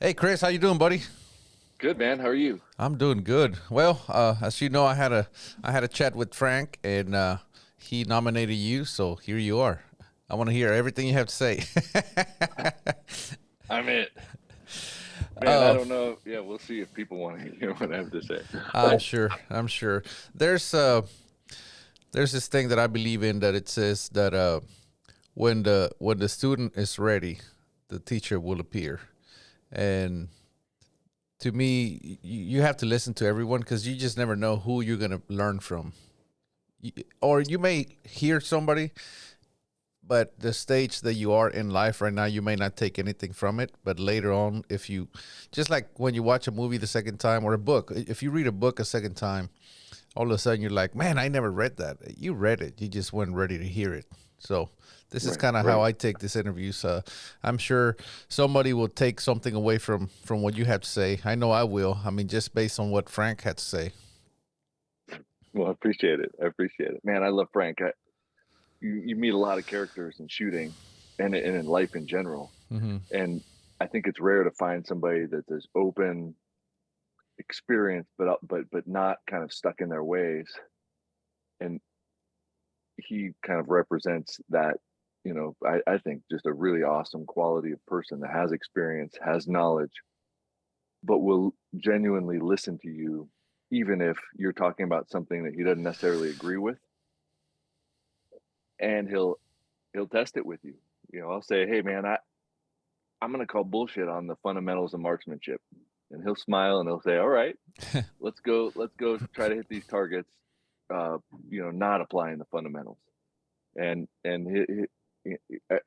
Hey Chris, how you doing, buddy? Good, man. How are you? I'm doing good. Well, as you know, I had a chat with Frank, and he nominated you, so here you are. I want to hear everything you have to say. I'm it. Man, I uh, don't know. Yeah, we'll see if people want to hear what I have to say. I'm sure. I'm sure. There's uh, there's this thing that I believe in that it says that when the student is ready, the teacher will appear, and to me, you have to listen to everyone because you just never know who you're gonna learn from. Or you may hear somebody, but the stage that you are in life right now, you may not take anything from it. But later on, if you, just like when you watch a movie the second time or a book, if you read a book a second time, all of a sudden you're like, man, I never read that. You read it, you just weren't ready to hear it. So this is Right, kind of how right. I take this interview. So I'm sure somebody will take something away from what you have to say. I know I will. I mean, just based on what Frank had to say. Well, I appreciate it. I appreciate it. Man, I love Frank. You meet a lot of characters in shooting and in life in general. And I think it's rare to find somebody that's as open, experienced, but not kind of stuck in their ways. And he kind of represents that, I think just a really awesome quality of person that has experience, has knowledge, but will genuinely listen to you even if you're talking about something that he doesn't necessarily agree with, and he'll test it with you. I'll say, "Hey man, I'm going to call bullshit on the fundamentals of marksmanship." And he'll smile and he'll say, "All right, let's go try to hit these targets uh, not applying the fundamentals." And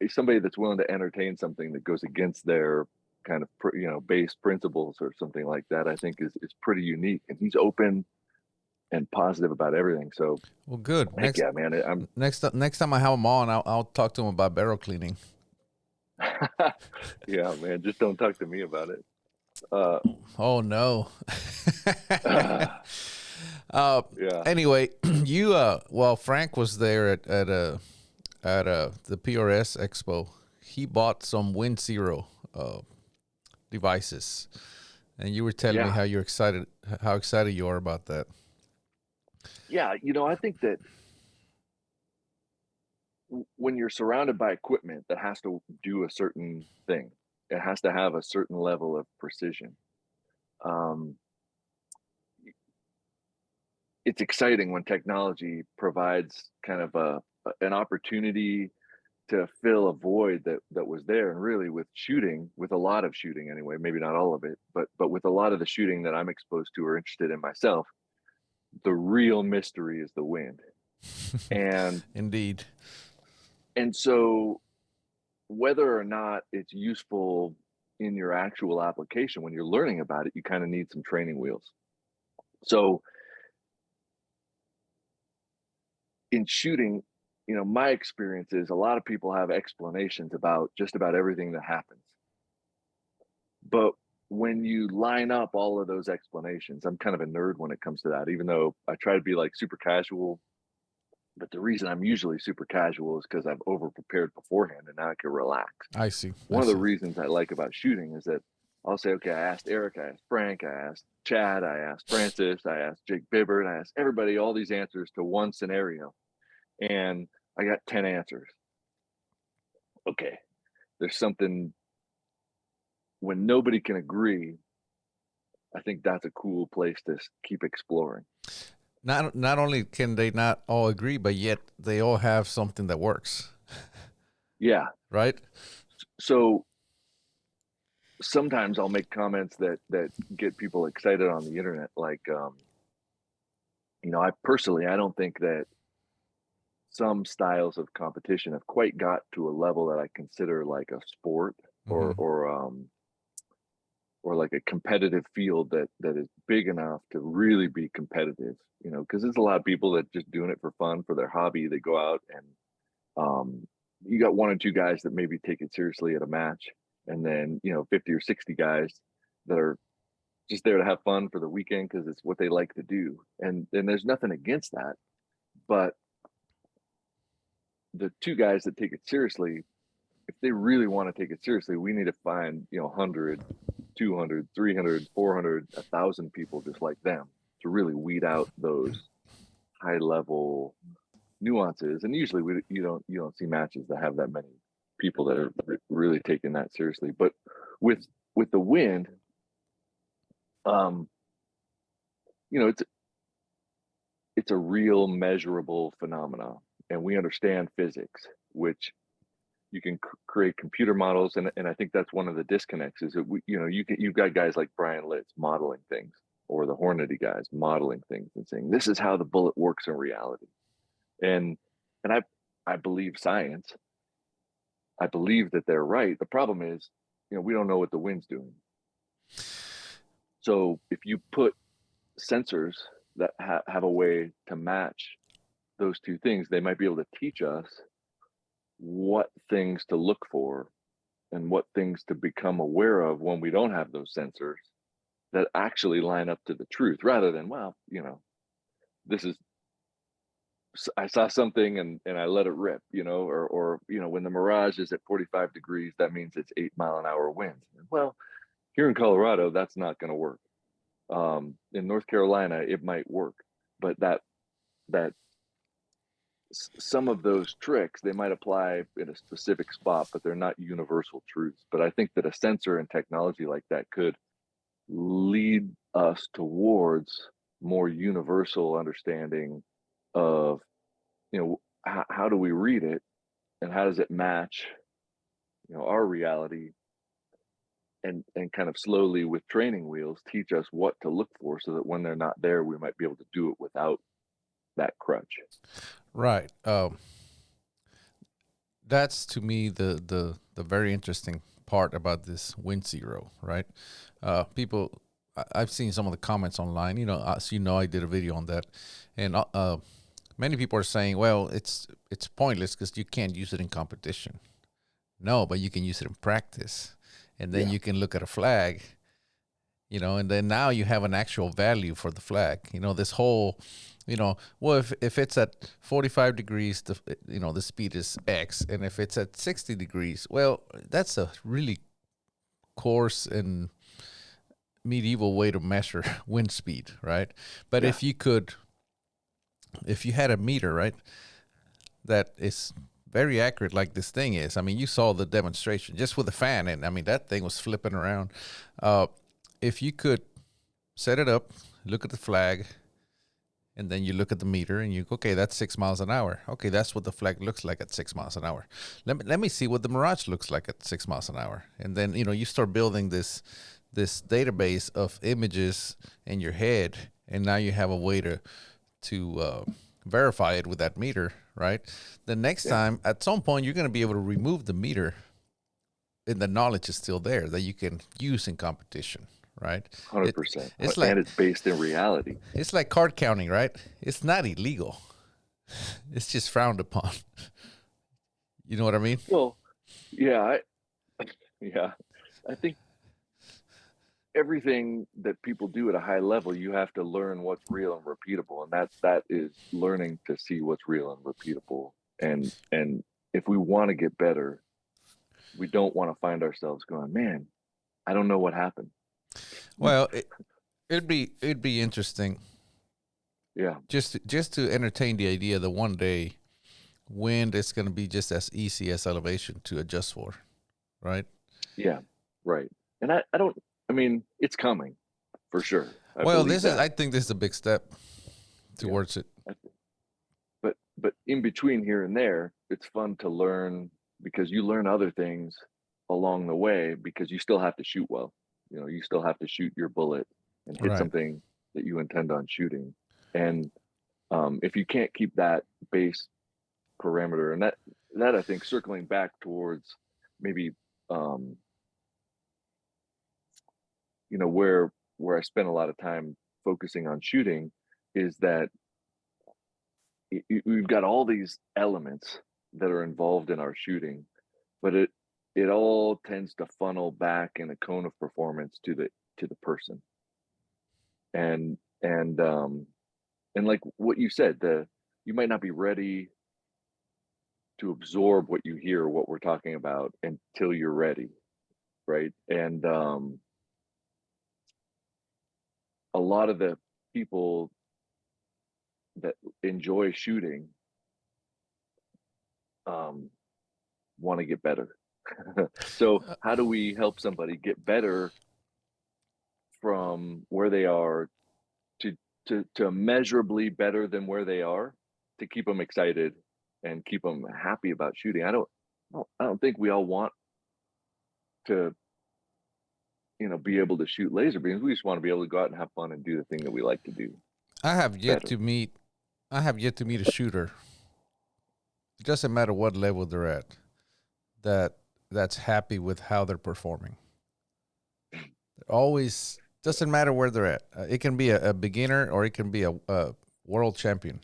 somebody that's willing to entertain something that goes against their kind of base principles or something like that, I think is pretty unique. And he's open and positive about everything. So Well, good. heck Next yeah, man. I'm next time I have him on, I'll talk to him about barrel cleaning. yeah, man. Just don't talk to me about it. Uh, Oh no. uh uh, yeah, anyway, well, Frank was there at the PRS Expo. He bought some Win Zero devices, and you were telling me yeah, how excited you are about that. yeah. I think that when you're surrounded by equipment that has to do a certain thing, it has to have a certain level of precision. Um, it's exciting when technology provides kind of an opportunity to fill a void that was there. And really, with shooting, with a lot of shooting anyway, maybe not all of it, but with a lot of the shooting that I'm exposed to or interested in myself, the real mystery is the wind. And Indeed. and so whether or not it's useful in your actual application when you're learning about it, you kind of need some training wheels. So in shooting, my experience is a lot of people have explanations about just about everything that happens. But when you line up all of those explanations, I'm kind of a nerd when it comes to that, even though I try to be like super casual. But the reason I'm usually super casual is because I've over prepared beforehand and now I can relax. I see. I One of the see. reasons I like about shooting is that I'll say, okay, I asked Eric, I asked Frank, I asked Chad, I asked Francis, I asked Jake Bibbert, I asked everybody all these answers to one scenario. And I got 10 answers. Okay, there's something when nobody can agree. I think that's a cool place to keep exploring. Not only can they not all agree, but yet they all have something that works, Yeah. right? So sometimes I'll make comments that get people excited on the internet. Like, I don't think that some styles of competition have quite got to a level that I consider like a sport or Hmm. or like a competitive field that is big enough to really be competitive. Because there's a lot of people that just doing it for fun for their hobby. They go out and um, you got one or two guys that maybe take it seriously at a match, and then 50 or 60 guys that are just there to have fun for the weekend because it's what they like to do. And there's nothing against that, but the two guys that take it seriously, if they really want to take it seriously, we need to find 100 200, 300, 400, 1,000 people just like them to really weed out those high level nuances. And usually you don't see matches that have that many people that are really taking that seriously. But with the wind, um, it's a real measurable phenomena, and we understand physics, which you can create computer models, and I think that's one of the disconnects is that you've got guys like Brian Litz modeling things, or the Hornady guys modeling things and saying this is how the bullet works in reality, and I believe science. I believe that they're right. The problem is, we don't know what the wind's doing. So if you put sensors that have a way to match those two things, they might be able to teach us what things to look for and what things to become aware of when we don't have those sensors that actually line up to the truth, rather than, well, this is, I saw something and I let it rip, or when the mirage is at 45 degrees, that means it's 8-mile-an-hour winds. Well, here in Colorado, that's not going to work. In North Carolina, it might work, but that some of those tricks, they might apply in a specific spot, but they're not universal truths. But I think that a sensor and technology like that could lead us towards more universal understanding of, how do we read it and how does it match, our reality, and kind of slowly with training wheels teach us what to look for so that when they're not there, we might be able to do it without that crutch. Right. That's to me the very interesting part about this Wind Zero, right? People, I've seen some of the comments online. As you know, I did a video on that, and many people are saying, well, it's pointless because you can't use it in competition. No, but you can use it in practice, and then Yeah. you can look at a flag, and then now you have an actual value for the flag. This whole, well, if it's at 45 degrees, the speed is X, and if it's at 60 degrees, well, that's a really coarse and medieval way to measure wind speed, right? But Yeah. if you had a meter, right, that is very accurate like this thing is. I mean, you saw the demonstration just with the fan, and I mean, that thing was flipping around. If you could set it up, look at the flag, and then you look at the meter and you go, okay, that's 6 miles an hour. Okay, that's what the flag looks like at 6 miles an hour. Let me see what the Mirage looks like at 6 miles an hour. And then, you start building this database of images in your head, and now you have a way to verify it with that meter, right? The next Yeah. time, at some point, you're going to be able to remove the meter, and the knowledge is still there that you can use in competition, right? 100%. It's And like it's based in reality. it's like card counting, right? It's not illegal. It's just frowned upon. You know what I mean? Well, yeah, yeah. I think everything that people do at a high level, you have to learn what's real and repeatable, and that is learning to see what's real and repeatable. And if we want to get better, we don't want to find ourselves going, man, I don't know what happened. Well, it'd be interesting Yeah. just to entertain the idea that one day wind is going to be just as easy as elevation to adjust for, right? Yeah. Right. And I don't, I mean, it's coming for sure. I Well, believe I that. think this is a big step Yeah. towards it. I but in between here and there, it's fun to learn because you learn other things along the way because you still have to shoot well. You still have to shoot your bullet and hit Right. something that you intend on shooting. And if you can't keep that base parameter, and that I think circling back towards maybe um, where I spend a lot of time focusing on shooting is that we've got all these elements that are involved in our shooting, but it all tends to funnel back in a cone of performance to the person. And like what you said, you might not be ready to absorb what you hear, what we're talking about, until you're ready, right? And a lot of the people that enjoy shooting want to get better. So how do we help somebody get better from where they are to to measurably better than where they are, to keep them excited and keep them happy about shooting? I don't think we all want to, be able to shoot laser beams. We just want to be able to go out and have fun and do the thing that we like to do I have yet better. to meet. I have yet to meet a shooter. It doesn't matter what level they're at. That's happy with how they're performing. Always doesn't matter where they're at. It can be a beginner or it can be a world champion,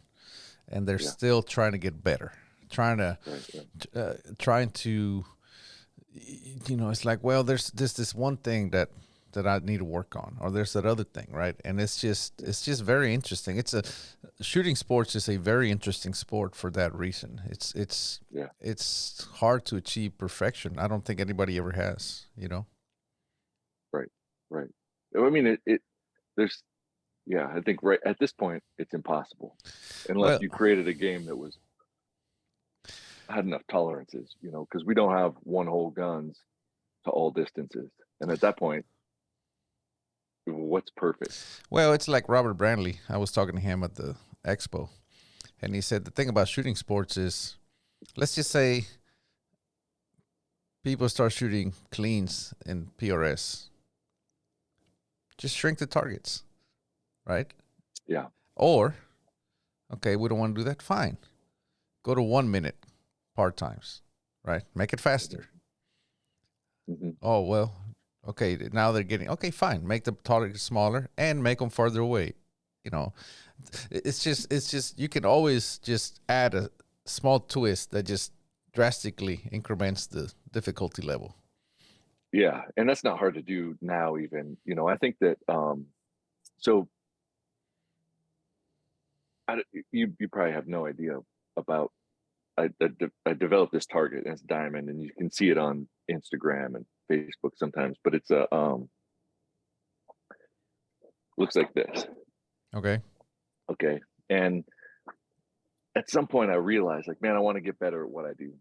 and they're Yeah, still trying to get better. Trying to, right, right. trying to, it's like, well, there's this one thing that I need to work on, or there's that other thing, right? And it's just very interesting. Shooting sports is a very interesting sport for that reason. Yeah, It's hard to achieve perfection. I don't think anybody ever has, right, right. I mean, there's, yeah, I think right at this point it's impossible unless Well, you created a game that had enough tolerances, because we don't have one hole guns to all distances. And at that point, what's perfect? well, it's like Robert Brandley. I was talking to him at the expo, and he said the thing about shooting sports is, let's just say people start shooting cleans in PRS, just shrink the targets, right? Yeah. Or, okay, we don't want to do that. Fine, go to 1 minute part times, right? Make it faster. Hmm. Oh well, okay. Now they're getting okay. Fine, make the target smaller and make them further away. You know, it's just you can always just add a small twist that just drastically increments the difficulty level. Yeah, and that's not hard to do now. Even, I think that so you probably have no idea about. I developed this target, and it's diamond, and you can see it on Instagram and Facebook sometimes. But it's a looks like this. Okay. Okay, and at some point I realized, like, man, I want to get better at what I do,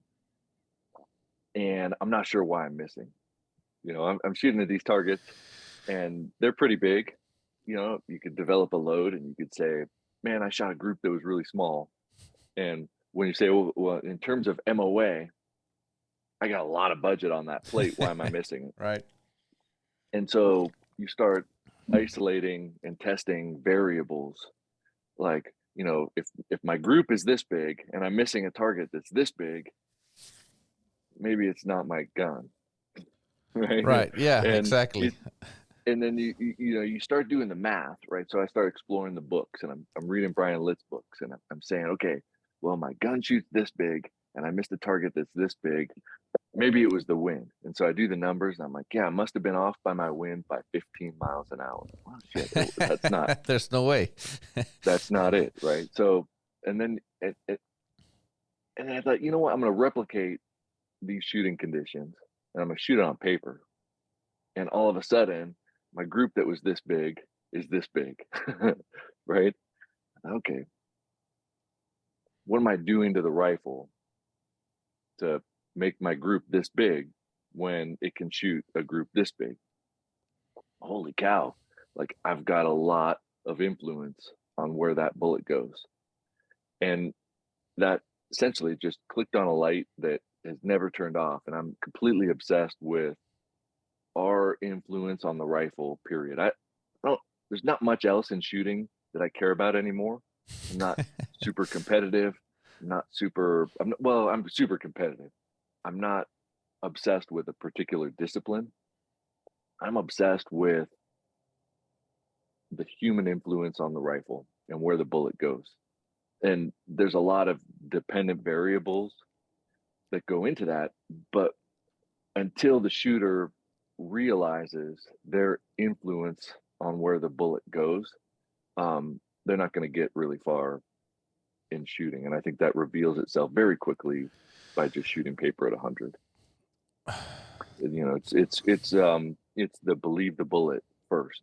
and I'm not sure why I'm missing. I'm shooting at these targets, and they're pretty big. You could develop a load, and you could say, man, I shot a group that was really small. And when you say, well, in terms of MOA, I got a lot of budget on that plate. Why am I missing? Right. And so you start isolating and testing variables, like, if my group is this big and I'm missing a target that's this big, maybe it's not my gun. Right. Right. Yeah. And Exactly. and then you start doing the math, right? So I start exploring the books, and I'm reading Brian Litt's books, and I'm saying, okay, well, my gun shoots this big and I missed a target that's this big. Maybe it was the wind. And so I do the numbers, and I'm like, yeah, I must have been off by my wind by 15 miles an hour. Well, shit, There's no way. that's not it, right? So, and then and I thought, you know what, I'm going to replicate these shooting conditions, and I'm going to shoot it on paper. And all of a sudden, my group that was this big is this big, right? Okay, what am I doing to the rifle to make my group this big when it can shoot a group this big? Holy cow. Like, I've got a lot of influence on where that bullet goes. And that essentially just clicked on a light that has never turned off. And I'm completely obsessed with our influence on the rifle, period. I don't, there's not much else in shooting that I care about anymore. I'm not super competitive. I'm super competitive. I'm not obsessed with a particular discipline. I'm obsessed with the human influence on the rifle and where the bullet goes. And there's a lot of dependent variables that go into that. But until the shooter realizes their influence on where the bullet goes, they're not going to get really far in shooting. And I think that reveals itself very quickly by just shooting paper at 100. It's the believe the bullet first.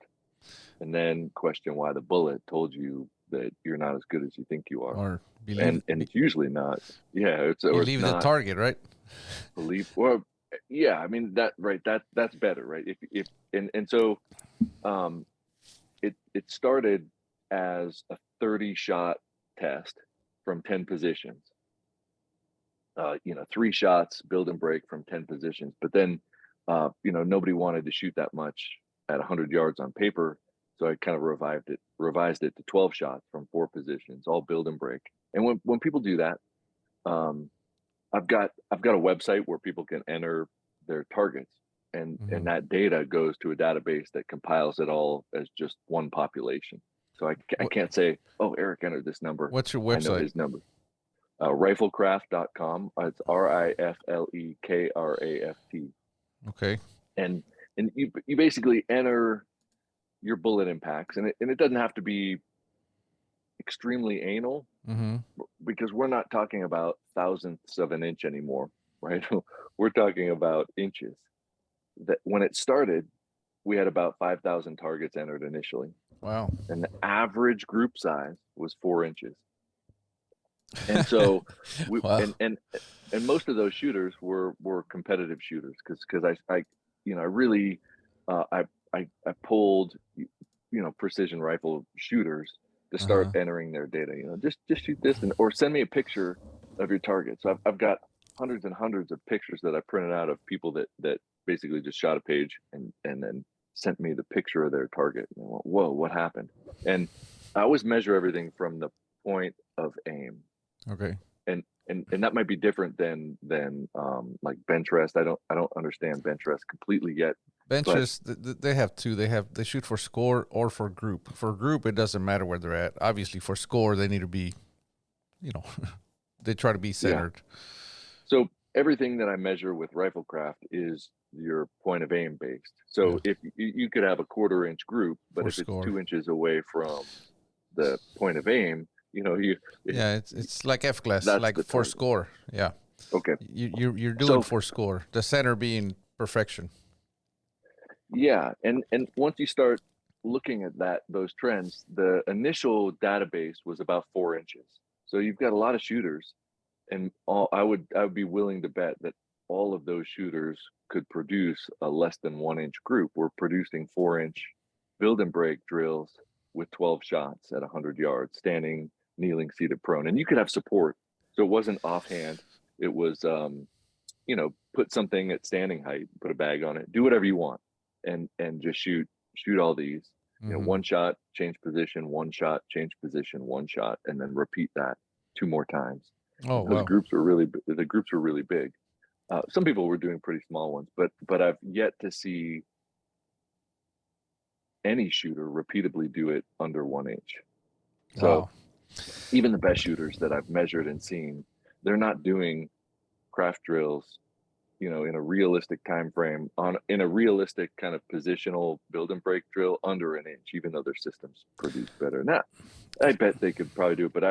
and then question why the bullet told you that you're not as good as you think you are. Or And it's usually not. Yeah, it's believe the not target, right? believe, or yeah, I mean that, right, that's better, right? If and so it started as a 30 shot test from 10 positions. 3 shots, build and break from 10 positions. But then, nobody wanted to shoot that much at 100 yards on paper. So I kind of revised it to 12 shots from 4 positions, all build and break. And when people do that, um, I've got a website where people can enter their targets, and that data goes to a database that compiles it all as just one population. So I can't say, oh, Eric entered this number. What's your I know website? his number. Riflecraft.com. It's RIFLEKRAFT. Okay. And you basically enter your bullet impacts, and it doesn't have to be extremely anal, because we're not talking about thousandths of an inch anymore, right? We're talking about inches. That when it started, we had about 5,000 targets entered initially. Wow. And the average group size was 4 inches. And so wow. and most of those shooters were competitive shooters, because I really I pulled precision rifle shooters to start entering their data. Just shoot this, or send me a picture of your target. So I've got hundreds and hundreds of pictures that I printed out of people that basically just shot a page and then sent me the picture of their target. And I went, whoa, what happened? And I always measure everything from the point of aim. Okay. And that might be different than like bench rest. I don't understand bench rest completely yet. Benches, they have two. They shoot for score or for group. For group, it doesn't matter where they're at. Obviously, for score, they need to be, they try to be centered. Yeah. So everything that I measure with Riflecraft is your point of aim based. So if you could have a 1/4 inch group, but for if score. it's 2 inches away from the point of aim, it's like F class, like for score. Yeah. Okay. You're doing for score. The center being perfection. Yeah, and once you start looking at those trends, the initial database was about 4 inches. So you've got a lot of shooters, and I would be willing to bet that all of those shooters could produce a less than 1 inch group. We're producing 4 inch build and break drills with 12 shots at 100 yards, standing, kneeling, seated, prone, and you could have support. So it wasn't offhand. It was, put something at standing height, put a bag on it, do whatever you want, and just shoot all these. 1 shot, change position, 1 shot, change position, 1 shot, and then repeat that 2 more times. Oh, those wow. groups were really big. Some people were doing pretty small ones, but I've yet to see any shooter repeatedly do it under 1 inch. So wow. Even the best shooters that I've measured and seen, they're not doing craft drills, in a realistic time frame, in a realistic kind of positional build and break drill under 1 inch, even though their systems produce better than that. I bet they could probably do it. But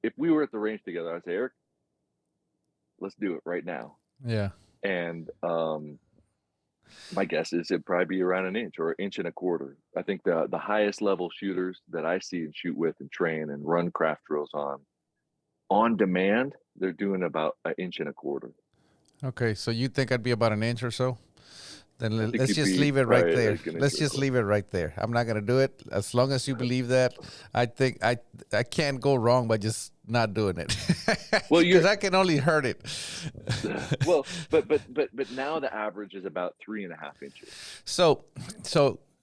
if we were at the range together, I'd say, Eric, let's do it right now. Yeah. And my guess is it'd probably be around 1 inch or 1.25 inches. I think the highest level shooters that I see and shoot with and train and run craft drills on demand, they're doing about 1.25 inches. Okay, so you think I'd be about 1 inch or so? Then let's just be leave it right right there. like Let's just leave it right there. I'm not gonna do it as long as you believe that. I think I can't go wrong by just not doing it. Well, because I can only hurt it. Well, but now the average is about 3.5 inches. So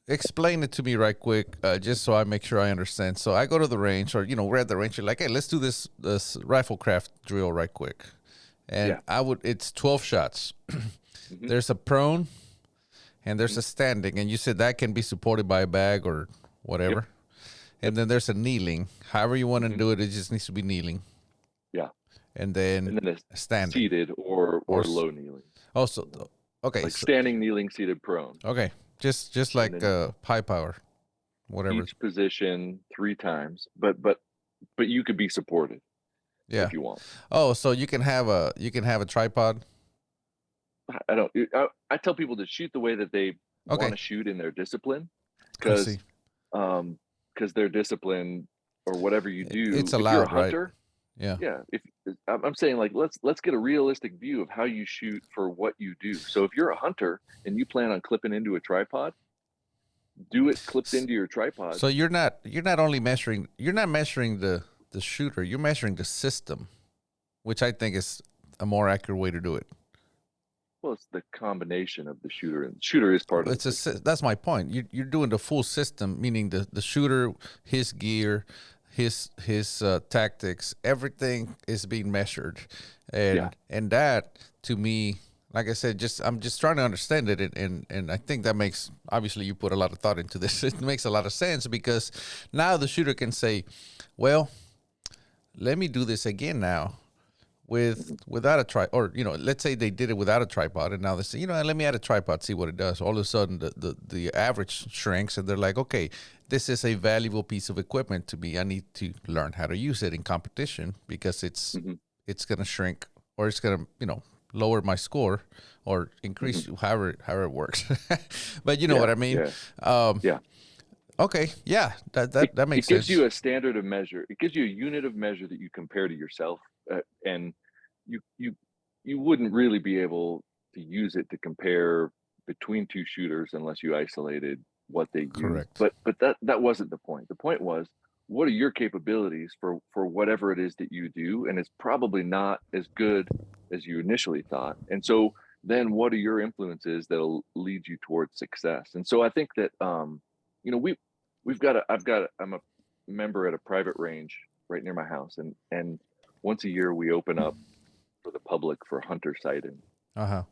explain it to me right quick, just so I make sure I understand. So I go to the range, or we're at the range. You're like, hey, let's do this Riflecraft drill right quick, and it's 12 shots. There's a prone. And there's a standing, and you said that can be supported by a bag or whatever. Yep. And then there's a kneeling. However you want to do it, it just needs to be kneeling. Yeah. And then a standing. Seated or low kneeling. Also, okay. Like standing, kneeling, seated, prone. Okay. Just like high power, whatever. Each position 3 times, but you could be supported. Yeah. If you want. Oh, so you can have a tripod. I tell people to shoot the way that they want to shoot in their discipline, because because their discipline or whatever you do, It's if you're a allowed, right? hunter, Yeah. yeah, if I'm saying, like, let's get a realistic view of how you shoot for what you do. So if you're a hunter and you plan on clipping into a tripod, do it clipped S- into your tripod. So you're not only measuring the shooter, you're measuring the system, which I think is a more accurate way to do it. Well, it's the combination of the shooter, and shooter is part of the system. That's my point. You're doing the full system, meaning the shooter, his gear, his tactics, everything is being measured, Yeah. and that to me, like I said, I'm just trying to understand it, and I think that makes, obviously you put a lot of thought into this. It makes a lot of sense because now the shooter can say, well, let me do this again now Mhm. without a or let's say they did it without a tripod, and now they say, let me add a tripod, see what it does. All of a sudden the average shrinks, and they're like, okay, this is a valuable piece of equipment to me. I need to learn how to use it in competition because Mhm. it's going to shrink, or it's going to lower my score or Mhm. increase, however it works. But you know what Yeah. I mean. Yeah. um Yeah. okay, yeah, that It that that it makes gives you sense. a standard of measure. It gives you a unit of measure that you compare to yourself, and you you you wouldn't really be able to use it to compare between two shooters unless you isolated what they used. Correct. But that wasn't the point. The point was, what are your capabilities for whatever it is that you do, and it's probably not as good as you initially thought. And so then, what are your influences that'll lead you towards success? And so I think that you know we I'm a member at a private range right near my house, and once a year we open up for the public for hunter sighting. Uh-huh.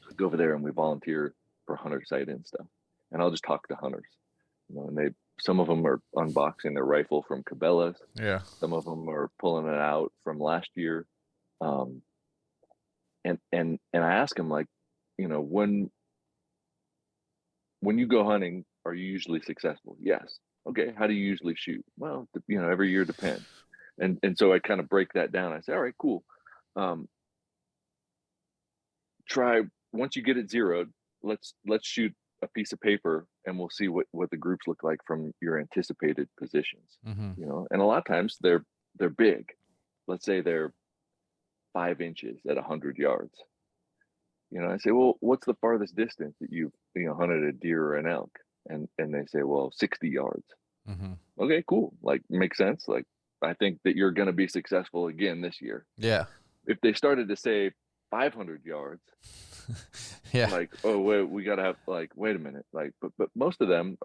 So we go over there and we volunteer for hunter sighting and stuff. And I'll just talk to hunters, and some of them are unboxing their rifle from Cabela's, Yeah. some of them are pulling it out from last year. Um, and I ask them, like, when you go hunting, are you usually successful? Yes. Okay. How do you usually shoot? Well, every year depends. And so I kind of break that down. I say, all right, cool. Um, try Once you get it zeroed, let's shoot a piece of paper and we'll see what the groups look like from your anticipated positions. Mm-hmm. And a lot of times they're big. Let's say they're 5 inches at 100 yards. I say, well, what's the farthest distance that you've hunted a deer or an elk? And they say, well, 60 yards. Mm-hmm. Okay, cool. Like, makes sense. Like, I think that you're going to be successful again this year. Yeah. If they started to say 500 yards, Yeah. like, oh wait, we got to have, like, wait a minute, like, but most of them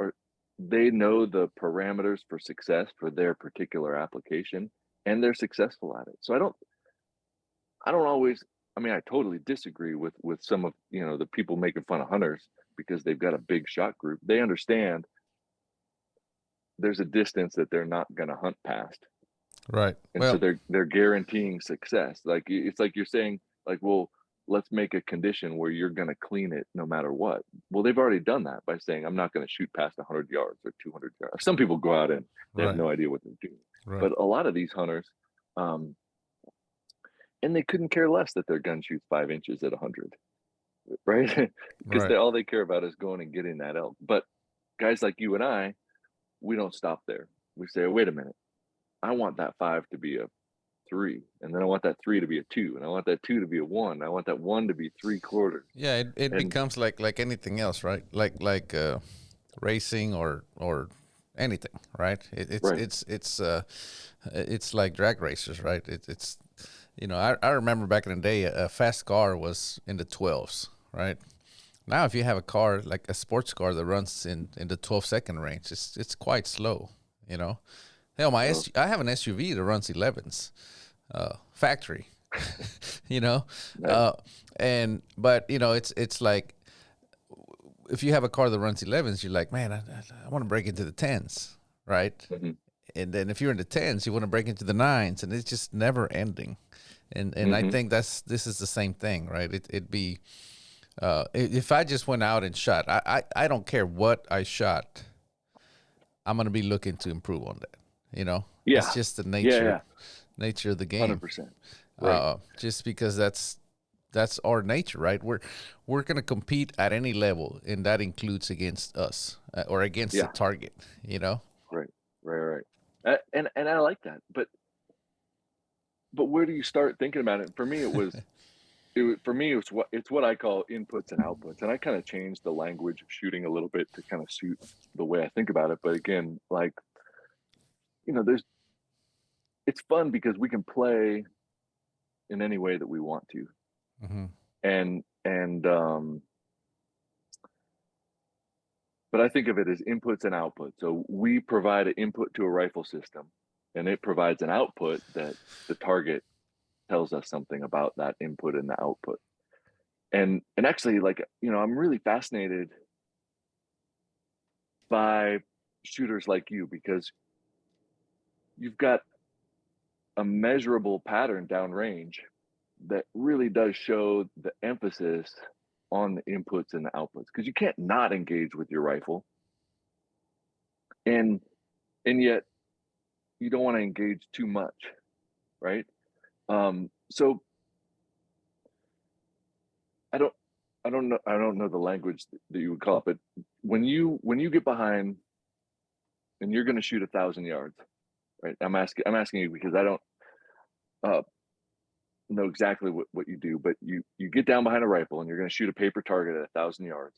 they know the parameters for success for their particular application, and they're successful at it. So I don't always. I mean, I totally disagree with some of the people making fun of hunters because they've got a big shot group. They understand there's a distance that they're not going to hunt past, Right. and so Well, they're guaranteeing success. Like, it's like you're saying, like, well, let's make a condition where you're going to clean it no matter what. Well, they've already done that by saying I'm not going to shoot past 100 yards or 200 yards. Some people go out and they have right. no idea what they're doing, Right. but a lot of these hunters, um, and they couldn't care less that their gun shoots 5 inches at 100, right? Because Right. all they care about is going and getting that elk. But guys like you and I, we don't stop there. We say, wait a minute, I want that 5 to be a 3, and then I want that 3 to be a 2, and I want that 2 to be a 1. I want that 1 to be 3/4. Yeah, it And becomes like anything else, right? Like racing or anything, right? right. It's like drag racers, right? It's I remember back in the day, a fast car was in the 12s, right? Now, if you have a car like a sports car that runs in the 12-second range, it's quite slow, you know. Hell, Oh, I have an SUV that runs 11s, factory, you know, nice. uh, but it's like if you have a car that runs 11s, you're like, man, I want to break into the 10s, right? Mhm. And then if you're in the 10s, you want to break into the 9s, and it's just never ending. And I Mhm. think this is the same thing, right? It'd be if I just went out and shot, I don't care what I shot, I'm gonna be looking to improve on that. It's Yeah. just the Yeah, yeah. nature of the game. 100%. Right. Just because that's That's our nature, right? We're going to compete at any level, and that includes against us or against the Yeah, target, you know? right, right. And I like that, but where do you start thinking about it? For me, for me, it's what I call inputs and outputs, and I kind of changed the language of shooting a little bit to kind of suit the way I think about it. But again, like, there's it's fun because we can play in any way that we want to, Hmm. and but I think of it as inputs and outputs. So we provide an input to a rifle system, and it provides an output that the target tells us something about that input and the output. And actually, like, I'm really fascinated by shooters like you because you've got a measurable pattern downrange that really does show the emphasis on the inputs and the outputs, because you can't not engage with your rifle, and yet you don't want to engage too much, right? So I don't I don't know the language that you would call it, but when you get behind and you're going to shoot 1,000 yards, right? I'm asking you because I don't uh, know exactly what you do, but you get down behind a rifle and you're going to shoot a paper target at 1,000 yards.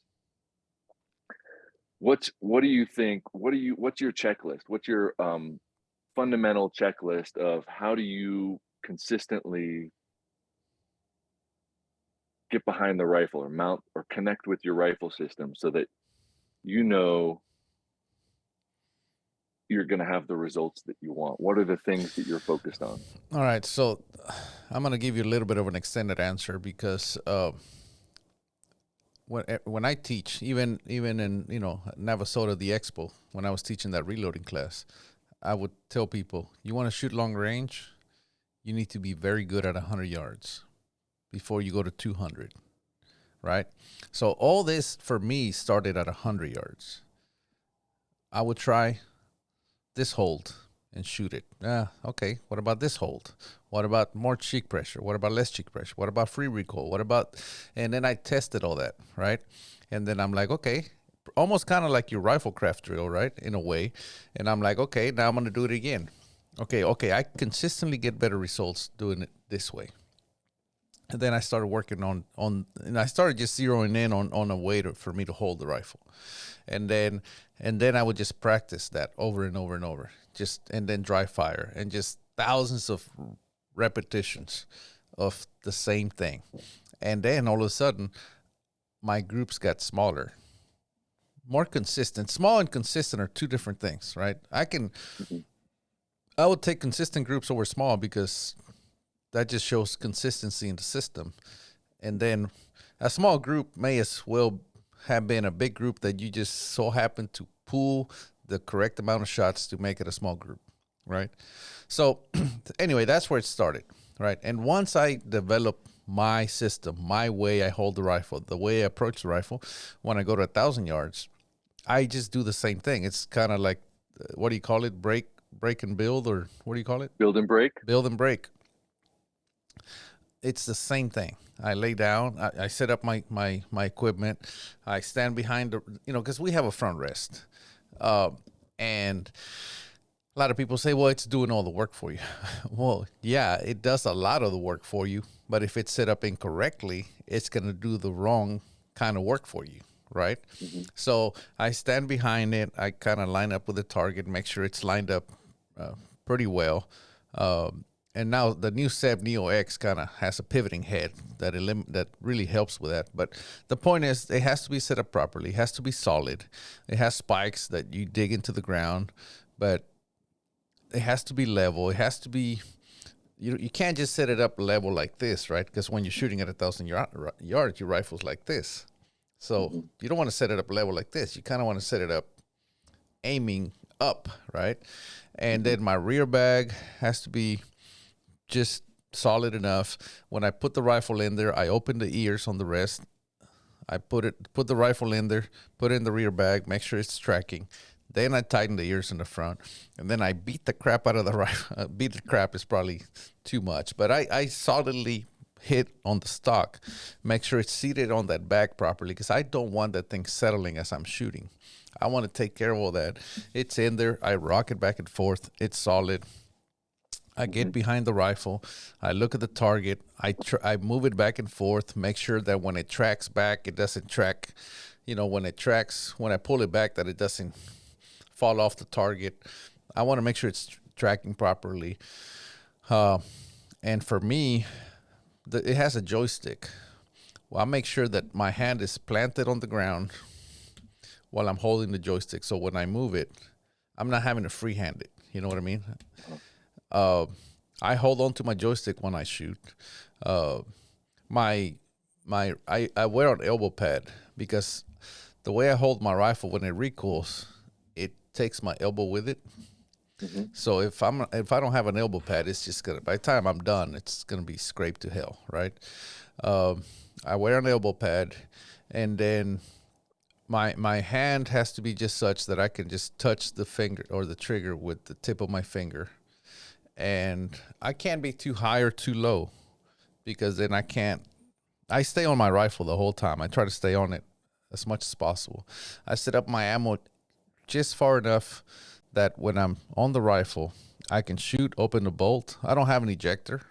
What do you think? What's your checklist? What's your fundamental checklist of how do you consistently get behind the rifle or mount or connect with your rifle system so that you know you're going to have the results that you want? What are the things that you're focused on? All right. So I'm going to give you a little bit of an extended answer because when I teach, even in Navasota, the Expo, when I was teaching that reloading class, I would tell people, you want to shoot long range, you need to be very good at 100 yards before you go to 200, right? So all this for me started at 100 yards. I would try this hold and shoot it. Okay. What about this hold? What about more cheek pressure? What about less cheek pressure? What about free recoil? What about, and then I tested all that, right? And then I'm like, okay, almost kind of like your rifle craft drill, right? In a way. And I'm like, okay, now I'm going to do it again. Okay, I consistently get better results doing it this way. And then I started working and I started just zeroing in on a way for me to hold the rifle. And then I would just practice that over and over and over. And then dry fire and just thousands of repetitions of the same thing. And then all of a sudden my groups got smaller, more consistent. Small and consistent are two different things, right? Mhm. I would take consistent groups over small because that just shows consistency in the system. And then a small group may as well have been a big group that you just so happen to pull the correct amount of shots to make it a small group, right? So anyway, that's where it started, right? And once I developed my system, my way I hold the rifle, the way I approach the rifle, when I go to 1,000 yards, I just do the same thing. It's kind of like, what do you call it? Break and build, or what do you call it? Build and break. Build and break. It's the same thing. I lay down, I set up my equipment, I stand behind because we have a front rest. And a lot of people say, well, it's doing all the work for you. Well, yeah, it does a lot of the work for you, but if it's set up incorrectly, it's going to do the wrong kind of work for you, right? Hmm. So I stand behind it. I kind of line up with the target, make sure it's lined up pretty well. And now the new Seb Neo X kind of has a pivoting head that really helps with that. But the point is, it has to be set up properly. It has to be solid. It has spikes that you dig into the ground, but it has to be level. It has to be. You can't just set it up level like this, right? Because when you're shooting at 1,000 yards, your rifle's like this. So Hmm. you don't want to set it up level like this. You kind of want to set it up aiming up, right? And Hmm. then my rear bag has to be just solid enough. When I put the rifle in there, I open the ears on the rest. I put the rifle in there, put it in the rear bag, make sure it's tracking. Then I tighten the ears in the front, and then I beat the crap out of the rifle. Beat the crap is probably too much, but I solidly hit on the stock, make sure it's seated on that bag properly, because I don't want that thing settling as I'm shooting. I want to take care of all that. It's in there. I rock it back and forth. It's solid. I get behind the rifle. I look at the target. I move it back and forth. Make sure that when it tracks back, it doesn't track. When I pull it back, that it doesn't fall off the target. I want to make sure it's tracking properly. And for me, it has a joystick. Well, I make sure that my hand is planted on the ground while I'm holding the joystick. So when I move it, I'm not having to freehand it. You know what I mean? I hold on to my joystick when I shoot. I wear an elbow pad because the way I hold my rifle when it recoils, it takes my elbow with it. Mm-hmm. So if I don't have an elbow pad, it's just gonna, by the time I'm done, it's gonna be scraped to hell, right? I wear an elbow pad, and then my hand has to be just such that I can just touch the finger or the trigger with the tip of my finger. And I can't be too high or too low, because then I stay on my rifle the whole time. I try to stay on it as much as possible. I set up my ammo just far enough that when I'm on the rifle, I can shoot, open the bolt. I don't have an ejector,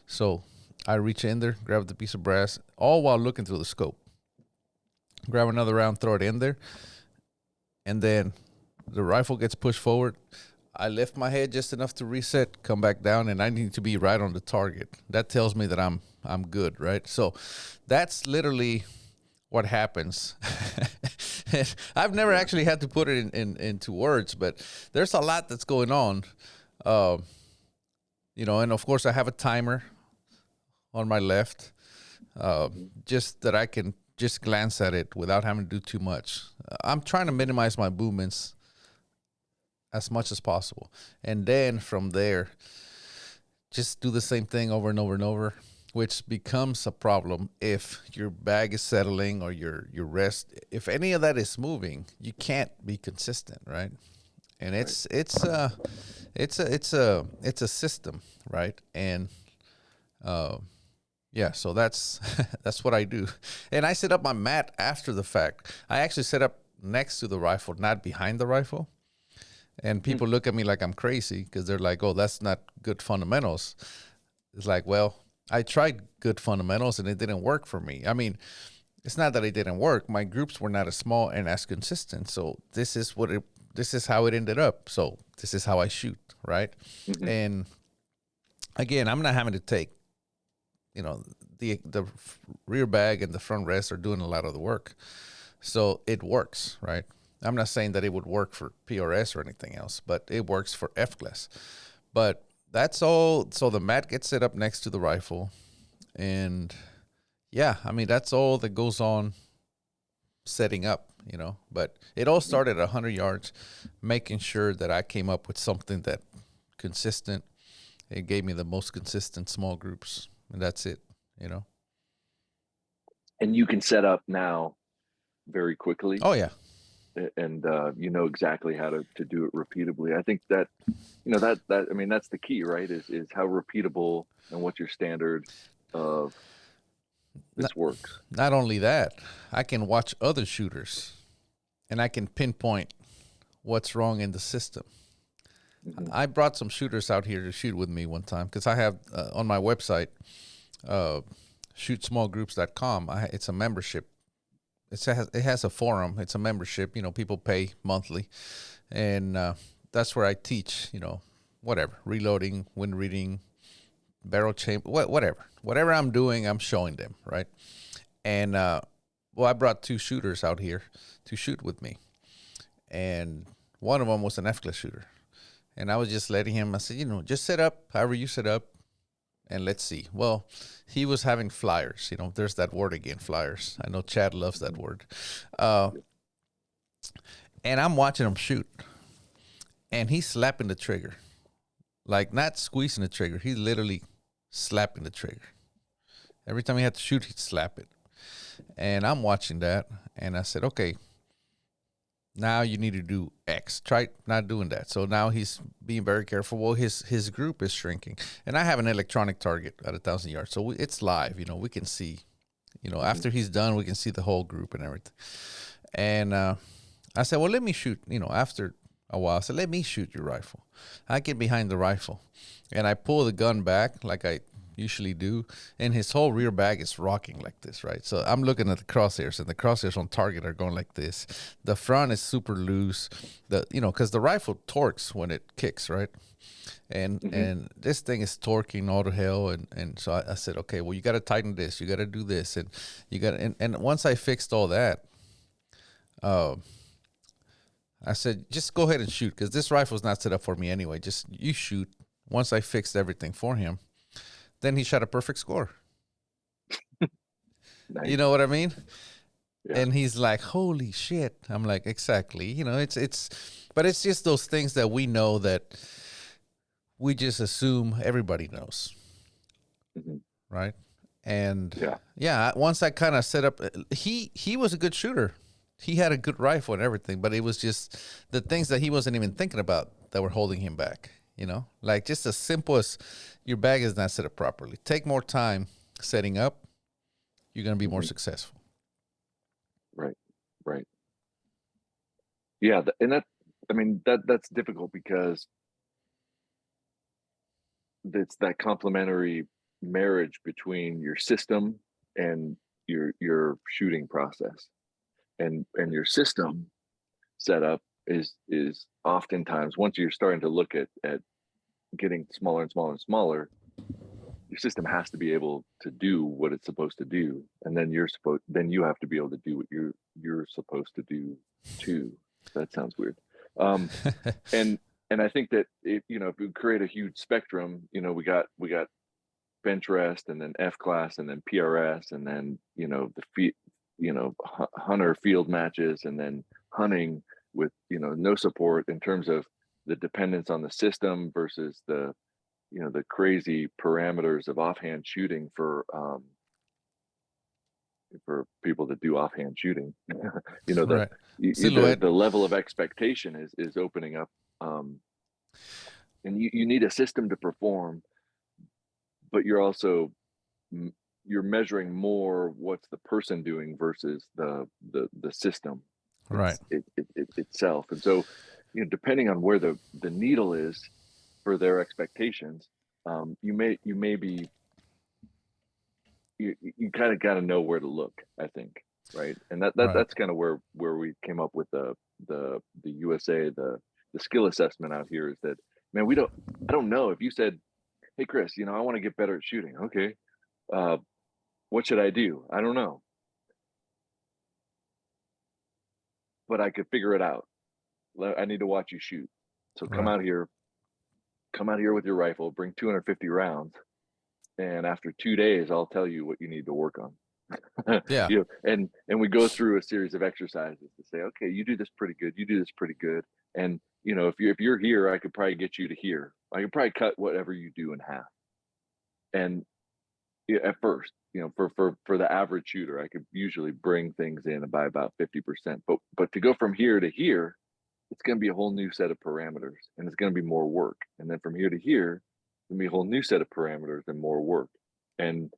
so I reach in there, grab the piece of brass, all while looking through the scope. Grab another round, throw it in there, and then the rifle gets pushed forward. I lift my head just enough to reset, come back down, and I need to be right on the target. That tells me that I'm good, right? So that's literally what happens. I've never actually had to put it into words, but there's a lot that's going on. And of course I have a timer on my left, just that I can just glance at it without having to do too much. I'm trying to minimize my movements as much as possible. And then from there, just do the same thing over and over and over, which becomes a problem if your bag is settling or your rest. If any of that is moving, you can't be consistent, right? And it's a system, right? And so that's that's what I do. And I set up my mat after the fact. I actually set up next to the rifle, not behind the rifle. And people look at me like I'm crazy, because they're like, oh, that's not good fundamentals. It's like, well, I tried good fundamentals and it didn't work for me. I mean, it's not that it didn't work. My groups were not as small and as consistent. So this is how it ended up. So this is how I shoot, right? Mm-hmm. And again, I'm not having to take, the rear bag and the front rest are doing a lot of the work. So it works, right? I'm not saying that it would work for PRS or anything else, but it works for F-class. But that's all. So the mat gets set up next to the rifle. And that's all that goes on setting up, But it all started at 100 yards, making sure that I came up with something that consistent. It gave me the most consistent small groups, and that's it, And you can set up now very quickly. Oh, yeah. And you know exactly how to do it repeatably. I think that that's the key, right? Is how repeatable and what's your standard of this works. Not only that, I can watch other shooters and I can pinpoint what's wrong in the system. Mm-hmm. I brought some shooters out here to shoot with me one time, because I have on my website, shootsmallgroups.com. It's a membership. It has a forum. It's a membership. People pay monthly, and that's where I teach. Whatever, reloading, wind reading, barrel chamber, whatever I'm doing, I'm showing them, right? And I brought two shooters out here to shoot with me, and one of them was an F-class shooter, and I was just letting him. I said, just set up however you set up, and let's see. Well, he was having flyers. There's that word again, flyers. I know Chad loves that word. And I'm watching him shoot. And he's slapping the trigger. Like, not squeezing the trigger. He's literally slapping the trigger. Every time he had to shoot, he'd slap it. And I'm watching that. And I said, okay, now you need to do X. Try not doing that. So now he's being very careful. Well, his group is shrinking, and I have an electronic target at 1,000 yards, so it's live. We can see. After he's done, we can see the whole group and everything. And I said, well, let me shoot. After a while, I said, let me shoot your rifle. I get behind the rifle, and I pull the gun back like I usually do, and his whole rear bag is rocking like this, right? So I'm looking at the crosshairs, and the crosshairs on target are going like this. The front is super loose, because the rifle torques when it kicks, right? And Mm-hmm. and this thing is torquing all to hell, and so I said, okay, well, you got to tighten this, you got to do this, and you got and once I fixed all that, I said, just go ahead and shoot, because this rifle's not set up for me anyway. Just you shoot. Once I fixed everything for him, then he shot a perfect score. Nice. You know what I mean? Yeah. And he's like, holy shit. I'm like, exactly. But it's just those things that we know that we just assume everybody knows. Mm-hmm. Right. And yeah, once I kind of set up, he was a good shooter. He had a good rifle and everything, but it was just the things that he wasn't even thinking about that were holding him back. Like just as simple as your bag is not set up properly. Take more time setting up. You're going to be more successful. Right. Yeah, and that's difficult because it's that complementary marriage between your system and your shooting process, and your system setup is oftentimes, once you're starting to look at getting smaller and smaller and smaller, your system has to be able to do what it's supposed to do, and then you have to be able to do what you're supposed to do too. That sounds weird. um and I think that if we create a huge spectrum, we got bench rest, and then F class, and then PRS, and then hunter field matches, and then hunting with no support in terms of the dependence on the system versus the crazy parameters of offhand shooting for people that do offhand shooting. Right. The level of expectation is opening up, and you need a system to perform, but you're measuring more what's the person doing versus the system Right. itself. And so, depending on where the needle is for their expectations, you kind of got to know where to look, I think. Right. And Right. that's kind of where we came up with the USA, the skill assessment out here, is that, man, I don't know. If you said, hey Chris, I want to get better at shooting. Okay. What should I do? I don't know, but I could figure it out. I need to watch you shoot. So Right. come out here with your rifle, bring 250 rounds, and after 2 days, I'll tell you what you need to work on. Yeah. And we go through a series of exercises to say, okay, you do this pretty good, you do this pretty good, and if you're here, I could probably get you to here. I could probably cut whatever you do in half. And at first, for the average shooter, I could usually bring things in by about 50%. But to go from here to here, it's going to be a whole new set of parameters, and it's going to be more work. And then from here to here, it's going to be a whole new set of parameters and more work. And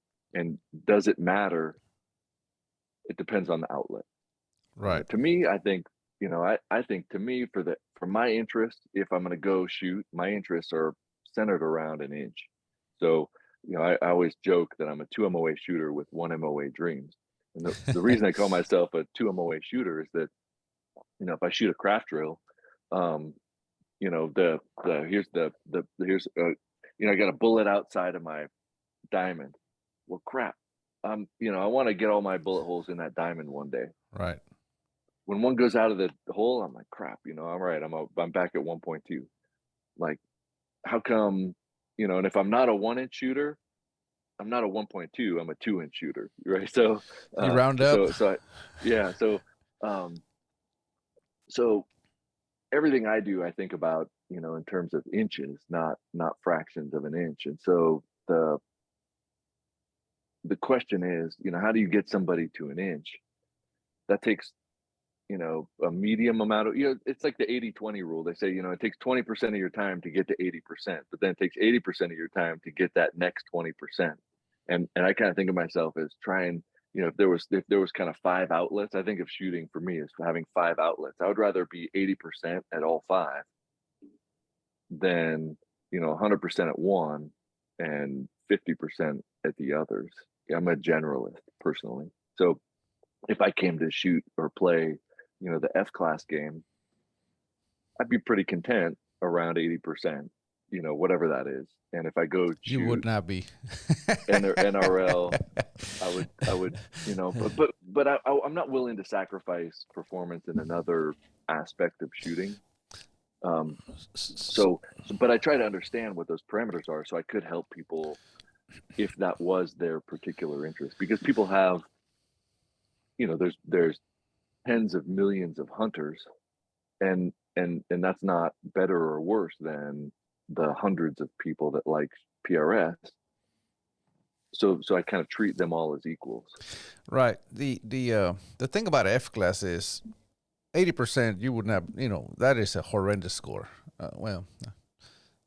does it matter? It depends on the outlet. Right. To me, I think, I think, to me, for my interest, if I'm going to go shoot, my interests are centered around an inch. So, I always joke that I'm a 2 MOA shooter with 1 MOA dreams. And the reason I call myself a 2 MOA shooter is that, if I shoot a craft drill, um, here's I got a bullet outside of my diamond. Well, crap. I want to get all my bullet holes in that diamond one day. Right. When one goes out of the hole, I'm like, crap. I'm right. I'm back at 1.2. Like, how come? And if I'm not a 1-inch shooter, I'm not a 1.2. I'm a 2-inch shooter, right? So, You round up. yeah. So everything I do, I think about, in terms of inches, not fractions of an inch. And so the question is, how do you get somebody to an inch? That takes a medium amount of, it's like the 80-20 rule. They say, it takes 20% of your time to get to 80%, but then it takes 80% of your time to get that next 20%. And I kind of think of myself as trying, if there was kind of 5 outlets. I think of shooting for me as having 5 outlets. I would rather be 80% at all 5 than, 100% at one and 50% at the others. Yeah, I'm a generalist personally. So if I came to shoot or play, the F class game, I'd be pretty content around 80%, whatever that is. And if I go You would shoot not be. NRL, I would, I'm not willing to sacrifice performance in another aspect of shooting. But I try to understand what those parameters are so I could help people if that was their particular interest, because people have, there's tens of millions of hunters, and that's not better or worse than the hundreds of people that like PRS. So I kind of treat them all as equals. Right. The thing about F class is 80%. You would not. That is a horrendous score. Well,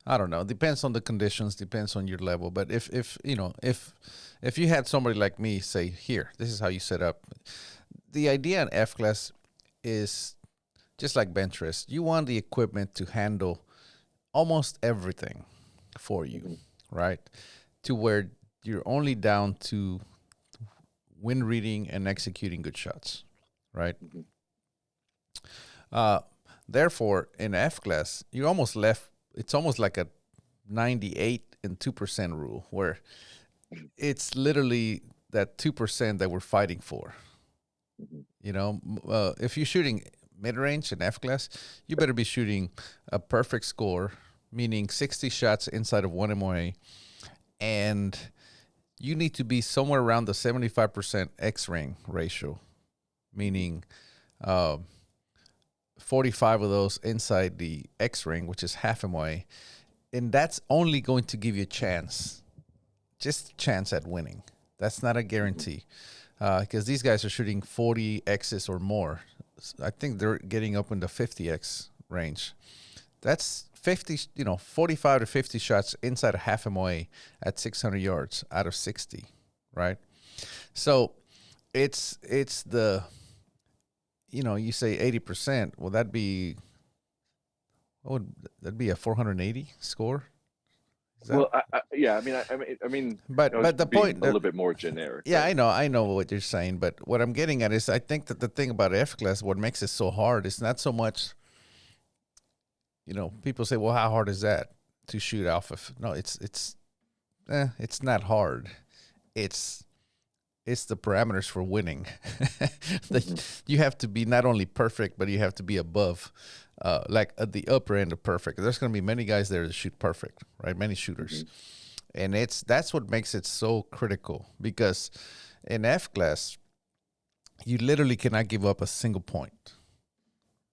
I don't know. Depends on the conditions. Depends on your level. But if you had somebody like me say, here, this is how you set up. The idea in F class is just like bench rest. You want the equipment to handle almost everything for you, right? To where you're only down to wind reading and executing good shots, right? Therefore, in F class, you're almost left. It's almost like a 98 and 2% rule, where it's literally that 2% that we're fighting for. If you're shooting mid-range in F class, you better be shooting a perfect score, meaning 60 shots inside of 1 MOA, and you need to be somewhere around the 75% X-ring ratio, meaning 45 of those inside the X-ring, which is half MOA, and that's only going to give you a chance, just a chance at winning. That's not a guarantee, because these guys are shooting 40 X's or more. I think they're getting up in the 50X range. That's 45 to 50 shots inside a half MOA at 600 yards out of 60, right? So it's the, you say 80%. Well, that'd be a 480 score? Well, yeah, I mean, but the being point, a little bit more generic. yeah, right? I know what you're saying, but what I'm getting at is I think that the thing about F class, what makes it so hard, is not so much. People say, well, how hard is that to shoot alpha? No, it's not hard. It's the parameters for winning. You have to be not only perfect, but you have to be above, like at the upper end of perfect. There's going to be many guys there that shoot perfect, right? Many shooters. And that's what makes it so critical, because in F class, you literally cannot give up a single point,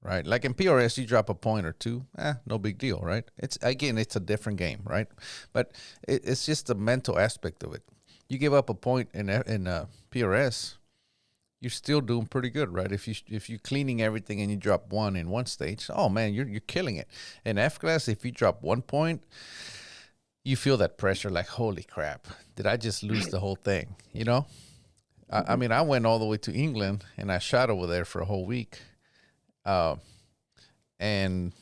right? Like in PRS, you drop a point or two, no big deal, right? It's a different game, right? But it's just the mental aspect of it. You give up a point in PRS, you're still doing pretty good, right? If you're cleaning everything and you drop one in one stage, oh man, you're killing it. In F class, if you drop 1 point, you feel that pressure, like, holy crap, did I just lose the whole thing? I mean, I went all the way to England and I shot over there for a whole week, and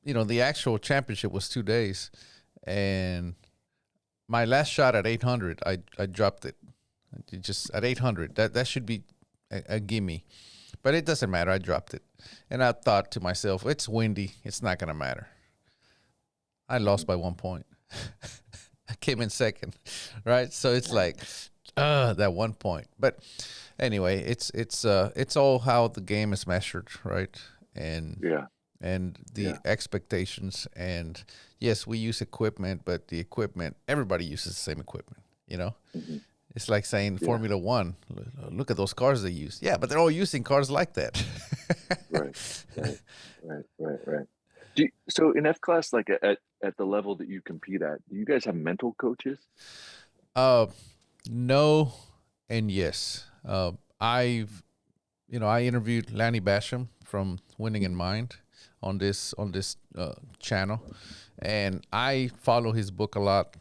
the actual championship was 2 days, and my last shot at 800, I dropped it. Just at 800, that should be a gimme, but it doesn't matter. I dropped it, and I thought to myself, it's windy, it's not gonna matter. I lost by 1 point. I came in second, right? So it's like, that 1 point. But anyway, it's all how the game is measured, right? And the expectations. And yes, we use equipment, but the equipment, everybody uses the same equipment. It's like saying Formula One. Look at those cars they use. Yeah, but they're all using cars like that. Right. So in F class, like at the level that you compete at, do you guys have mental coaches? No, and yes. I've I interviewed Lanny Basham from Winning in Mind on this channel, and I follow his book a lot,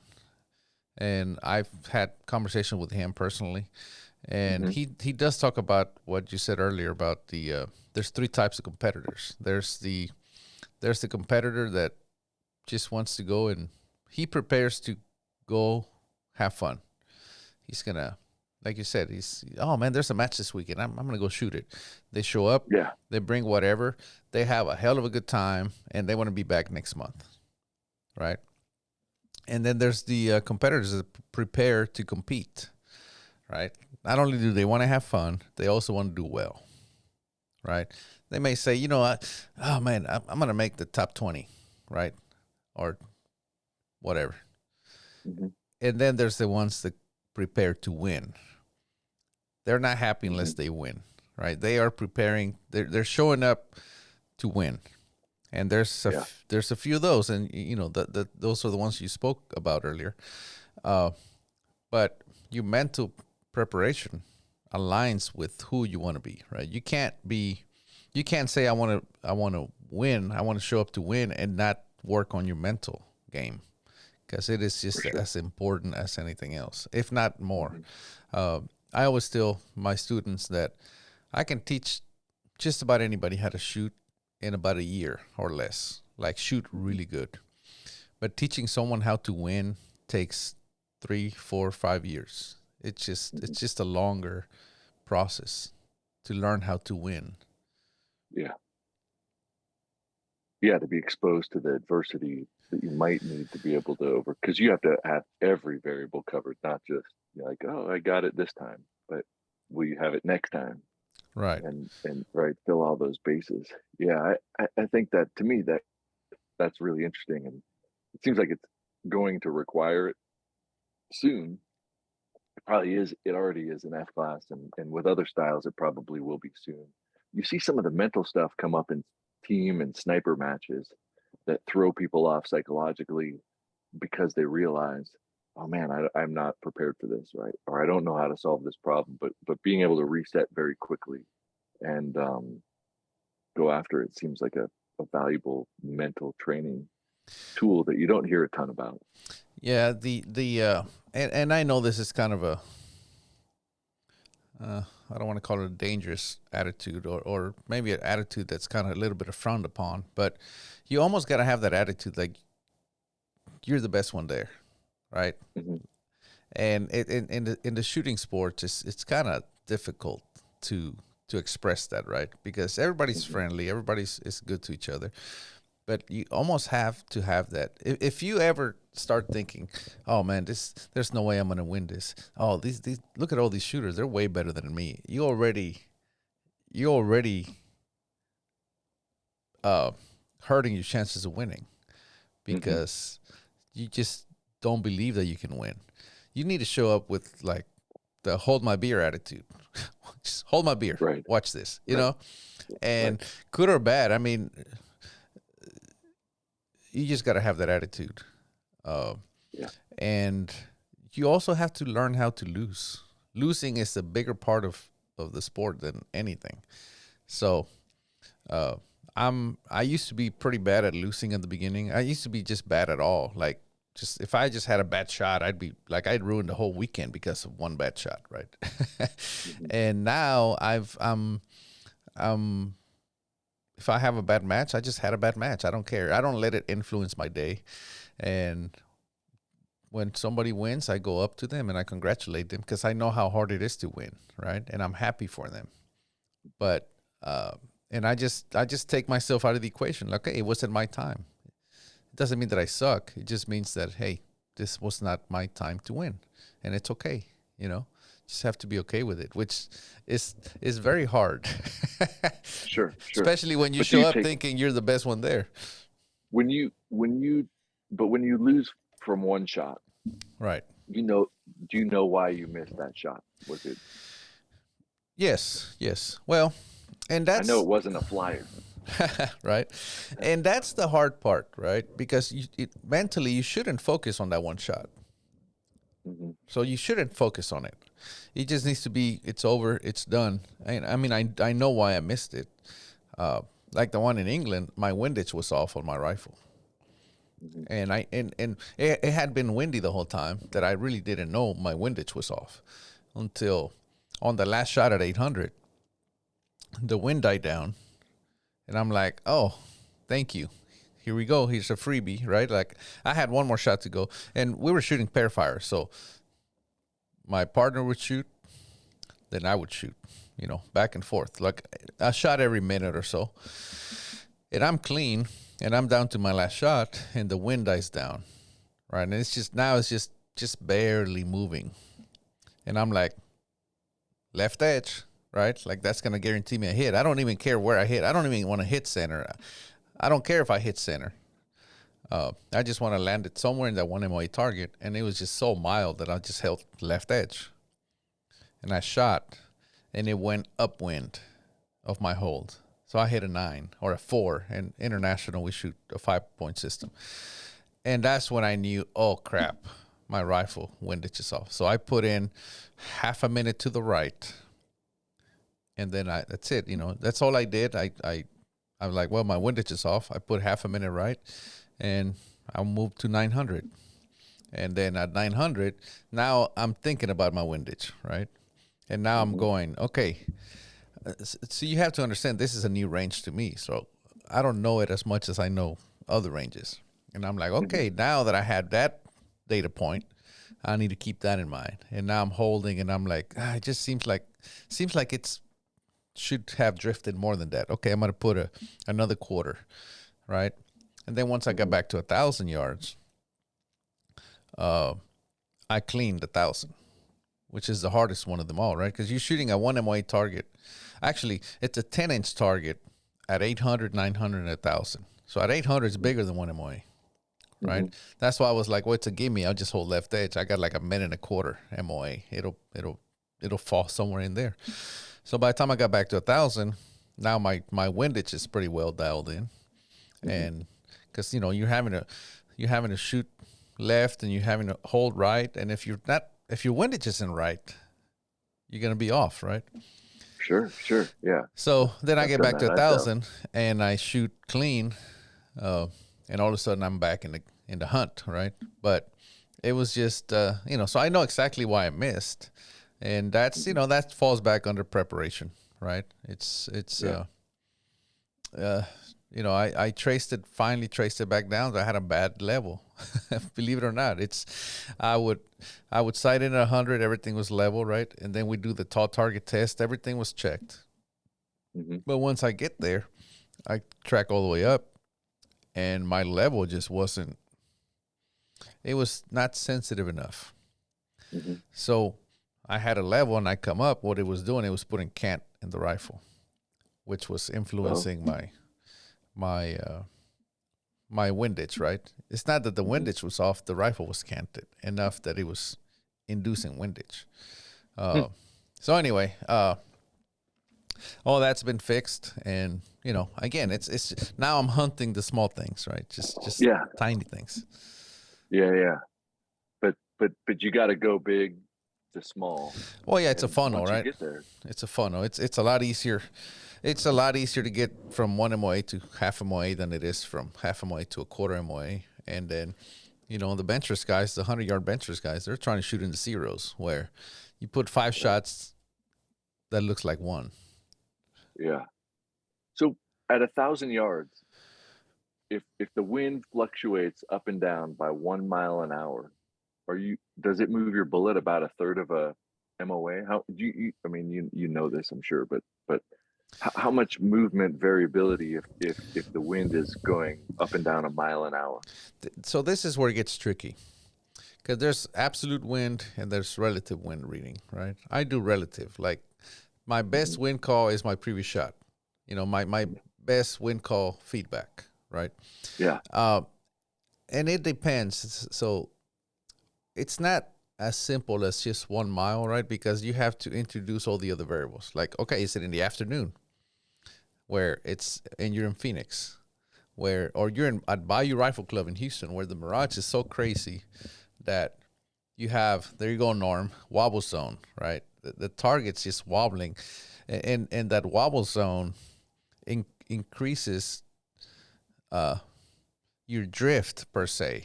and I've had conversation with him personally, and Mm-hmm. he does talk about what you said earlier about there's three types of competitors. There's the competitor that just wants to go, and he prepares to go have fun. He's gonna, like you said, oh man, there's a match this weekend. I'm gonna go shoot it. They show up, Yeah. they bring whatever, they have a hell of a good time, and they want to be back next month, right? And then there's the competitors that prepare to compete, right? Not only do they want to have fun, they also want to do well, right? They may say, oh man, I'm gonna make the top 20, right, or whatever. Mm-hmm. And then there's the ones that prepare to win. They're not happy Mm-hmm. unless they win, right? They are preparing. They're showing up to win, and Yeah. there's a few of those, and those are the ones you spoke about earlier. Uh, but your mental preparation aligns with who you want to be, right? You can't say I want to win, I want to show up to win, and not work on your mental game, because it is For just sure. as important as anything else, if not more. Mm-hmm. Uh, I always tell my students that I can teach just about anybody how to shoot in about a year or less, like shoot Mm-hmm. really good. But teaching someone how to win takes 3, 4, 5 years. Mm-hmm. It's just a longer process to learn how to win. Yeah. Yeah. To be exposed to the adversity that you might need to be able to because you have to have every variable covered, not just like, oh, I got it this time, but will you have it next time? Right. And right, fill all those bases. Yeah. I think that to me that's really interesting, and it seems like it's going to require it soon. It probably is. It already is in F class, and with other styles, it probably will be soon. You see some of the mental stuff come up in team and sniper matches that throw people off psychologically because they realize, oh man, I'm not prepared for this, right? Or I don't know how to solve this problem. But being able to reset very quickly and go after it seems like a valuable mental training tool that you don't hear a ton about. Yeah. And I know this is kind of a I don't want to call it a dangerous attitude, or maybe an attitude that's kind of a little bit frowned upon, but you almost got to have that attitude like you're the best one there, right? Mm-hmm. And in the shooting sports, it's kind of difficult to express that, right? Because everybody's Mm-hmm. friendly, everybody's is good to each other, but you almost have to have that. If you ever start thinking, "Oh man, there's no way I'm gonna win this. Oh, these look at all these shooters, they're way better than me." You already uh, hurting your chances of winning, Mm-hmm. because you just don't believe that you can win. You need to show up with like the hold my beer attitude. Just hold my beer. Right. Watch this, Right. Right. and good or bad. I mean, you just got to have that attitude. Uh, Yeah. and you also have to learn how to lose. Losing is a bigger part of the sport than anything. So uh, I used to be pretty bad at losing at the beginning. I used to be just bad at all. Like, just if I just had a bad shot, I'd be like, I'd ruin the whole weekend because of one bad shot, right? Mm-hmm. And now um if I have a bad match, I just had a bad match. I don't care. I don't let it influence my day. And when somebody wins, I go up to them and I congratulate them because I know how hard it is to win, right? And I'm happy for them. But uh, and I just take myself out of the equation. Like, okay, it wasn't my time. It doesn't mean that I suck. It just means that, hey, this was not my time to win, and it's okay. You know, just have to be okay with it, which is very hard, Sure. Sure. especially when you But do show you up take thinking you're the best one there. when you but when you lose from one shot, Right. you know, do you know why you missed that shot? Was it? Yes. Yes. Well, and I know that's it wasn't a flyer. right, and that's the hard part, right? Because mentally you shouldn't focus on that one shot. Mm-hmm. So you shouldn't focus on it. It just needs to be, it's over, it's done. I mean, I know why I missed it. Like the one in England, my windage was off on my rifle. Mm-hmm. And it had been windy the whole time that I really didn't know my windage was off until on the last shot at 800, the wind died down. And I'm like, oh, thank you. Here we go. Here's a freebie, right? Like I had one more shot to go, and we were shooting pair fire. So my partner would shoot, then I would shoot, back and forth, like a shot every minute or so. And I'm clean, and I'm down to my last shot, and the wind dies down, right? And it's just barely moving, and I'm like, left edge, right? Like that's gonna guarantee me a hit. I don't even care where I hit. I don't even want to hit center. I don't care if I hit center. I just want to land it somewhere in that 1 MOA target, and it was just so mild that I just held left edge, and I shot, and it went upwind of my hold. So I hit a 9 or a 4, and international we shoot a 5-point system, and that's when I knew, oh crap, my rifle windage is off. So I put in half a minute to the right, and then that's it. That's all I did. I was like, well, my windage is off. I put half a minute right, and I'll move to 900. And then at 900, now I'm thinking about my windage, right? And now I'm going, okay. So you have to understand this is a new range to me. So I don't know it as much as I know other ranges. And I'm like, okay, now that I had that data point, I need to keep that in mind. And now I'm holding, and I'm like, it just seems like it's should have drifted more than that. Okay, I'm going to put another quarter, right? And then once I got back to 1,000 yards, I cleaned 1,000, which is the hardest one of them all, right? Because you're shooting a 1 MOA target. Actually, it's a 10-inch target at 800, 900, and 1,000. So at 800, it's bigger than 1 MOA, right? That's why I was like, well, it's a gimme. I'll just hold left edge. I got like a minute and a quarter MOA. It'll fall somewhere in there. So by the time I got back to 1,000, now my windage is pretty well dialed in, and because you're having to shoot left and you're having to hold right, and if your windage isn't right, you're gonna be off, right? Sure, yeah. So then I get back to 1,000 myself. and I shoot clean, and all of a sudden I'm back in the hunt, right? But it was just so I know exactly why I missed. And that's that falls back under preparation, right? It's I finally traced it back down. I had a bad level, believe it or not. I would sight in 100, everything was level, right? And then we do the tall target test, everything was checked. But once I get there, I track all the way up, and my level just wasn't. It was not sensitive enough. So I had a level, and I come up. What it was doing, it was putting cant in the rifle, which was influencing my windage. Right? It's not that the windage was off; the rifle was canted enough that it was inducing windage. So anyway, all that's been fixed, and again, it's now I'm hunting the small things, right? Just tiny things. Yeah. But you got to go big to small. Well, yeah, it's a funnel, right? Get there. It's a funnel. It's a lot easier. It's a lot easier to get from 1 MOA to half MOA than it is from half MOA to a quarter MOA. And then, the benchers guys, the 100-yard benchers guys, they're trying to shoot into zeros where you put 5 shots that looks like 1. Yeah. So at 1,000 yards, if the wind fluctuates up and down by 1 mile an hour, does it move your bullet about a third of a MOA? How do you I mean, you know this, I'm sure, but how much movement variability if the wind is going up and down a mile an hour? So this is where it gets tricky, because there's absolute wind and there's relative wind reading, right? I do relative. Like my best wind call is my previous shot. My best wind call feedback, right? Yeah. And it depends. So it's not as simple as just 1 mile, right? Because you have to introduce all the other variables. Like, okay, is it in the afternoon and you're in Phoenix, or you're at Bayou Rifle Club in Houston, where the mirage is so crazy that you have, there you go, Norm, wobble zone, right? The target's just wobbling, and that wobble zone increases your drift per se,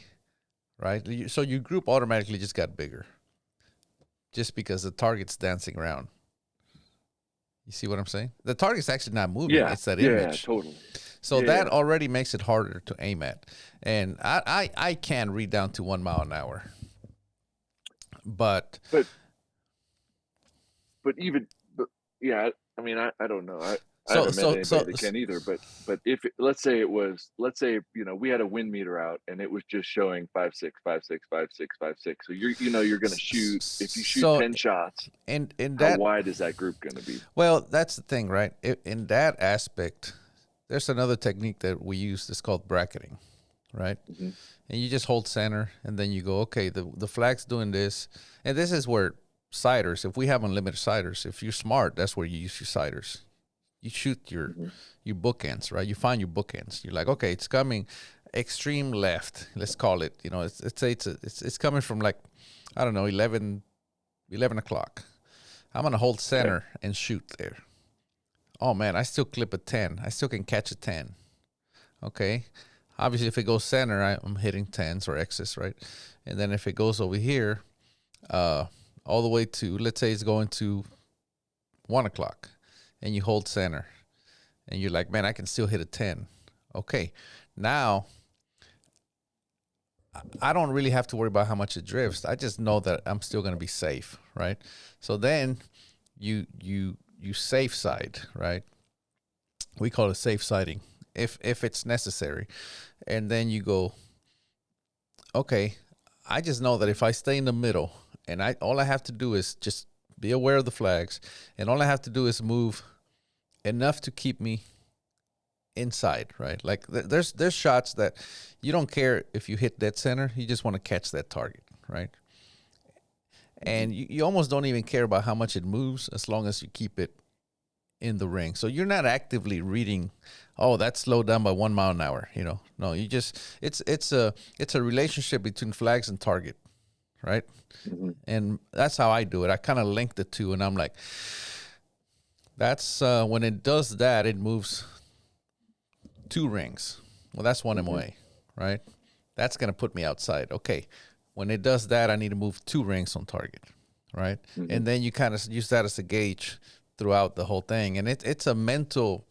right? So your group automatically just got bigger just because the target's dancing around. You see what I'm saying? The target's actually not moving. Yeah, It's that yeah, image. totally. So that Yeah, already makes it harder to aim at. And I can read down to 1 mile an hour. But but even but yeah, I mean, I don't know. I so haven't met so anybody so that can either. But if let's say it was, let's say we had a wind meter out and it was just showing 5 6 5 6 5 6 5 6. So you're going to shoot, if you shoot so 10 shots, in how that, wide is that group going to be? well, that's the thing, right? In that aspect, there's another technique that we use that's called bracketing, right? Hmm. And you just hold center, and then you go, okay, the flag's doing this, and this is where siders. If we have unlimited siders, if you're smart, that's where you use your siders. You shoot Hmm. your bookends, right? You find your bookends. You're like, okay, it's coming extreme left. Let's call it. It's coming from like, I don't know, 11 o'clock. I'm gonna hold Okay. center and shoot there. Oh man, I still clip a 10. I still can catch a 10. Okay. Obviously, if it goes center, I'm hitting tens or X's, right? And then if it goes over here, uh, all the way to, let's say it's going to 1 o'clock, and you hold center, and you're like, man, I can still hit a 10. Okay. Now, I don't really have to worry about how much it drifts. I just know that I'm still going to be safe, right? So then you safe side, right? We call it safe siding if it's necessary. And then you go, okay, I just know that if I stay in the middle and all I have to do is just be aware of the flags, and all I have to do is move enough to keep me inside, right? Like there's shots that you don't care if you hit dead center, you just want to catch that target, right? Hmm. And you almost don't even care about how much it moves as long as you keep it in the ring. So you're not actively reading, oh, that's slowed down by 1 mile an hour. No, you just it's a relationship between flags and target, right? Hmm. And that's how I do it. I kind of link the two, and I'm like, that's when it does that, it moves 2 rings. Well, that's one Hmm. MOA, right? That's gonna put me outside. Okay, when it does that, I need to move 2 rings on target, right? Hmm. And then you kind of use that as a gauge throughout the whole thing, and it's a mental,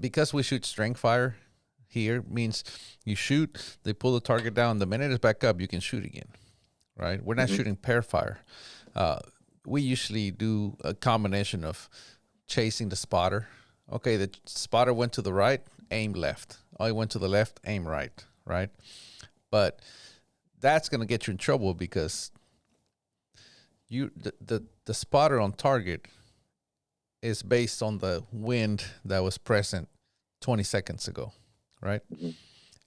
because we shoot strength fire here, means you shoot, they pull the target down, the minute it's back up, you can shoot again, right? We're not Hmm. shooting pair fire. uh, we usually do a combination of chasing the spotter. Okay, the spotter went to the right, aim left. Oh, he went to the left, aim right, right? But that's going to get you in trouble because the spotter on target is based on the wind that was present 20 seconds ago, right? Hmm.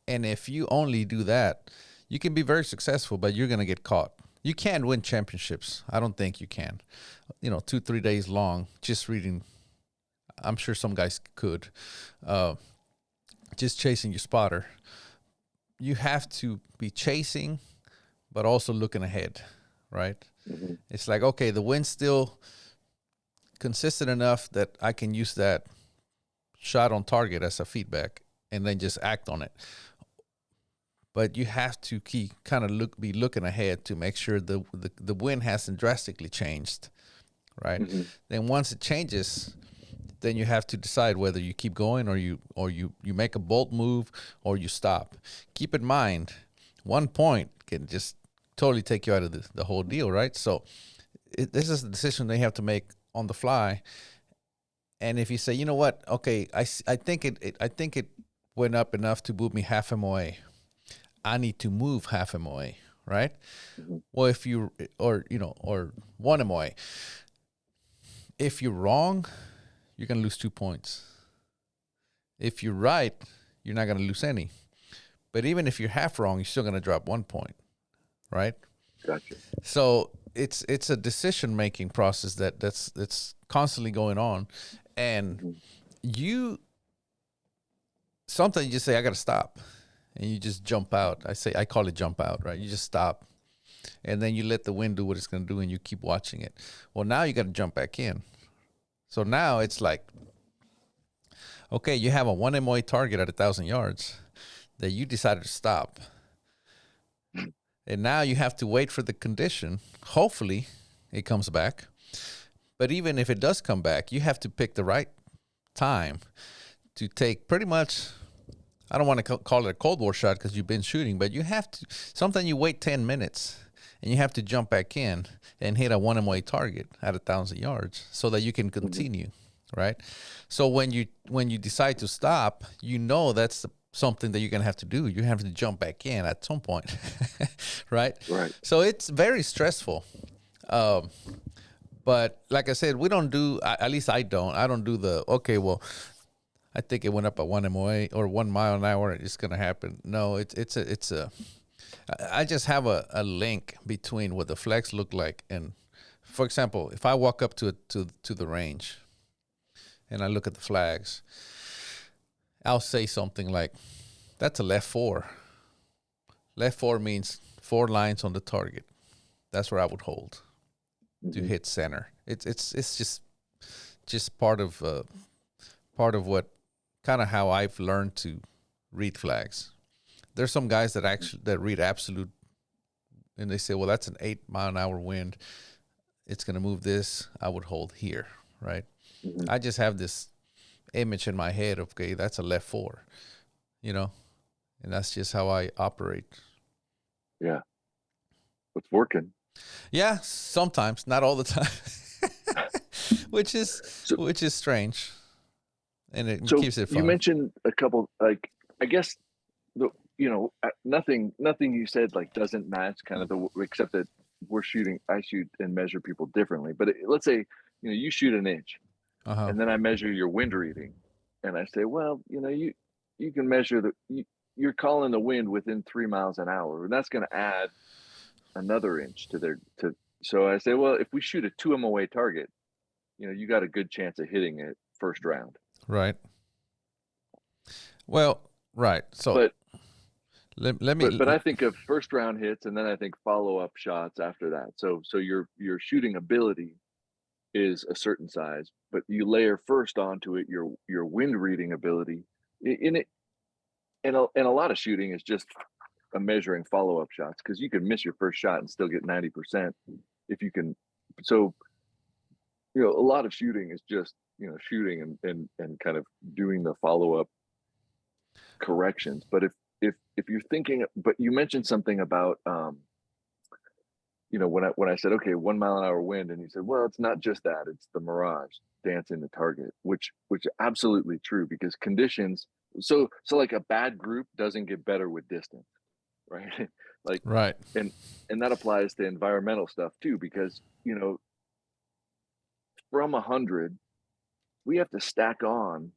And if you only do that, you can be very successful, but you're going to get caught. You can't win championships. I don't think you can. 2-3 days long, just reading. I'm sure some guys could. Uh, just chasing your spotter. You have to be chasing, but also looking ahead, right? Hmm. It's like, okay, the wind's still consistent enough that I can use that shot on target as a feedback and then just act on it. But you have to be looking ahead to make sure the wind hasn't drastically changed, right? Hmm. Then once it changes, then you have to decide whether you keep going or you make a bold move or you stop. Keep in mind, 1 point can just totally take you out of the whole deal, right? So this is the decision they have to make on the fly. And if you say, you know what, okay, I think it went up enough to move me half MOA. I need to move half MOA, right? Hmm. Well, if you or 1 MOA, if you're wrong, you're gonna lose 2 points. If you're right, you're not gonna lose any. But even if you're half wrong, you're still gonna drop 1 point, right? Gotcha. So it's a decision making process that's constantly going on, and Hmm. you sometimes you just say I gotta stop, and you just jump out. I call it jump out, right? You just stop, and then you let the wind do what it's going to do, and you keep watching it. Well, now you got to jump back in. So now it's like, okay, you have a 1 MOA target at 1,000 yards that you decided to stop. And now you have to wait for the condition. Hopefully it comes back. But even if it does come back, you have to pick the right time to take pretty much, I don't want to call it a Cold War shot because you've been shooting, but you have to, sometimes you wait 10 minutes and you have to jump back in and hit a 1 MOA target at 1,000 yards so that you can continue, right? So when you decide to stop, you know that's something that you're going to have to do. You have to jump back in at some point, right? Right. So it's very stressful. But like I said, we don't do, at least I don't do the, okay, well, I think it went up at 1 MOA or 1 mile an hour. It's going to happen. No, I just have a link between what the flags look like. And for example, if I walk up to the range and I look at the flags, I'll say something like, that's a left 4. Left 4 means 4 lines on the target. That's where I would hold to hit center. It's just part of what kind of how I've learned to read flags. There's some guys that read absolute, and they say, well, that's an 8 mile an hour wind. It's going to move this. I would hold here, right? I just have this image in my head of, okay, that's a left 4, and that's just how I operate. Yeah. It's working. Yeah, sometimes, not all the time, which is strange, and it keeps it fun. You mentioned a couple, like, I guess nothing you said like doesn't match kind of except that I shoot and measure people differently. But let's say you shoot an inch, and then I measure your wind reading, and I say, well, you can measure you're calling the wind within 3 miles an hour, and that's going to add another inch so I say, well, if we shoot a 2 MOA target, you got a good chance of hitting it first round. Right. Well, right. So let me but I think of first round hits, and then I think follow-up shots after that. So your shooting ability is a certain size, but you layer first onto it your wind reading ability. And a lot of shooting is just a measuring follow-up shots, because you can miss your first shot and still get 90% if you can. So a lot of shooting is just shooting and kind of doing the follow-up corrections. But if you're thinking, but you mentioned something about when I said, okay, 1 mile an hour wind, and you said, well, it's not just that, it's the mirage dancing the target, which absolutely true, because conditions, so like a bad group doesn't get better with distance, right? Like, right. And that applies to environmental stuff too, because from 100 we have to stack on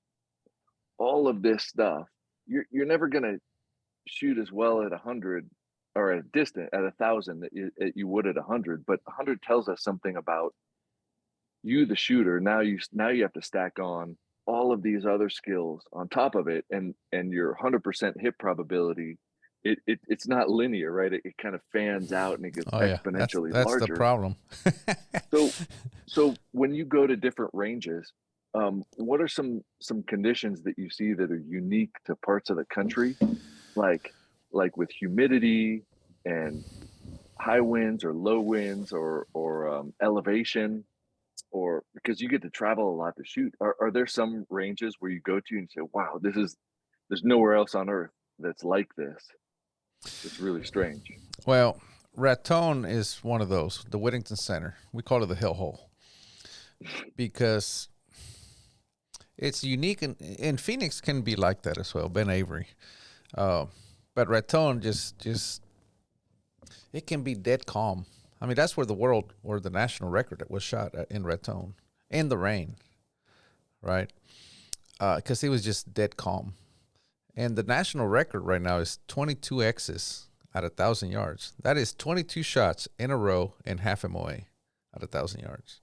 all of this stuff. You're never going to shoot as well at 100 or at 1,000 that you would at 100, but 100 tells us something about you, the shooter. Now you have to stack on all of these other skills on top of it, and your 100% hit probability, it's not linear, right? It kind of fans out and it gets exponentially that's larger. The problem. so when you go to different ranges, what are some conditions that you see that are unique to parts of the country, like with humidity and high winds or low winds or elevation, or because you get to travel a lot to shoot? Are there some ranges where you go to and say, wow, there's nowhere else on earth that's like this? It's really strange. Well, Raton is one of those, the Whittington Center. We call it the Hill Hole because it's unique, and Phoenix can be like that as well, Ben Avery. But Raton just it can be dead calm. I mean, that's where the national record was shot in Raton, in the rain, right? Because it was just dead calm. And the national record right now is 22 X's at 1,000 yards. That is 22 shots in a row in half MOA at 1,000 yards.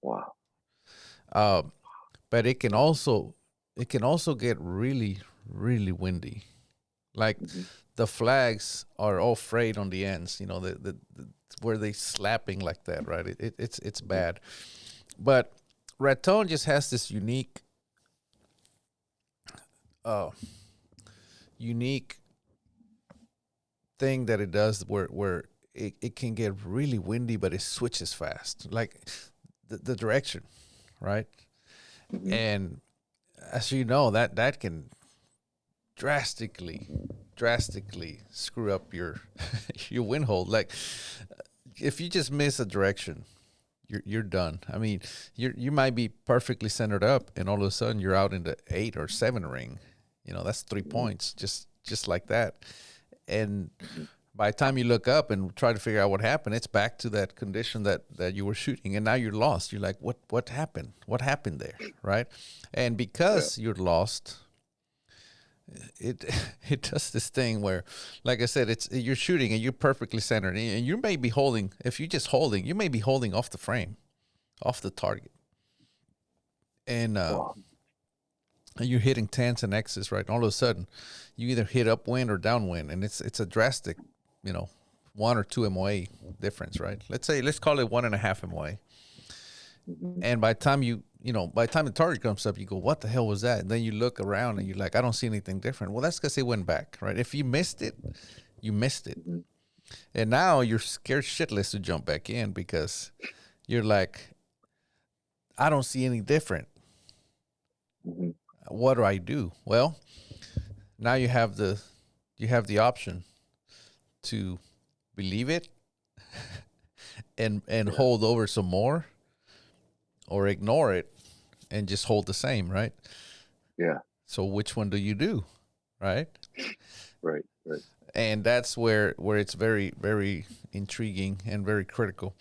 Wow. But it can also get really, really windy. Like Mm-hmm. the flags are all frayed on the ends, you know, the where they slapping like that, right? It's Mm-hmm. bad. But Raton just has this uh, unique thing that it does where it can get really windy, but it switches fast, like the direction, right? Mm-hmm. And as you know, that can drastically drastically screw up your your wind hold. Like if you just miss a direction, you're done. I mean, you might be perfectly centered up, and all of a sudden you're out in the 8 or 7 ring. You know, that's 3 points, just like that. And Mm-hmm. by the time you look up and try to figure out what happened, it's back to that condition that you were shooting, and now you're lost. You're like, what happened? What happened there, right? And Yeah. because you're lost, it it does this thing where, like I said, it's you're shooting and you're perfectly centered, and you may be holding. If you're just holding, you may be holding off the frame, off the target, and Wow. you're hitting tens and X's, right? All of a sudden, you either hit upwind or downwind, and it's a drastic, you know, 1 or 2 MOA difference, right? Let's call it 1.5 MOA. Mm-hmm. And by the time by the time the target comes up, you go, "What the hell was that?" And then you look around and you're like, "I don't see anything different." Well, that's because it went back, right? If you missed it, you missed it, Mm-hmm. and now you're scared shitless to jump back in because you're like, "I don't see any different. Mm-hmm. What do I do?" Well, now you have the option to believe it and Yeah. hold over some more, or ignore it and just hold the same, right? Yeah. So which one do you do, right? Right. Right. And that's where it's very very intriguing and very critical.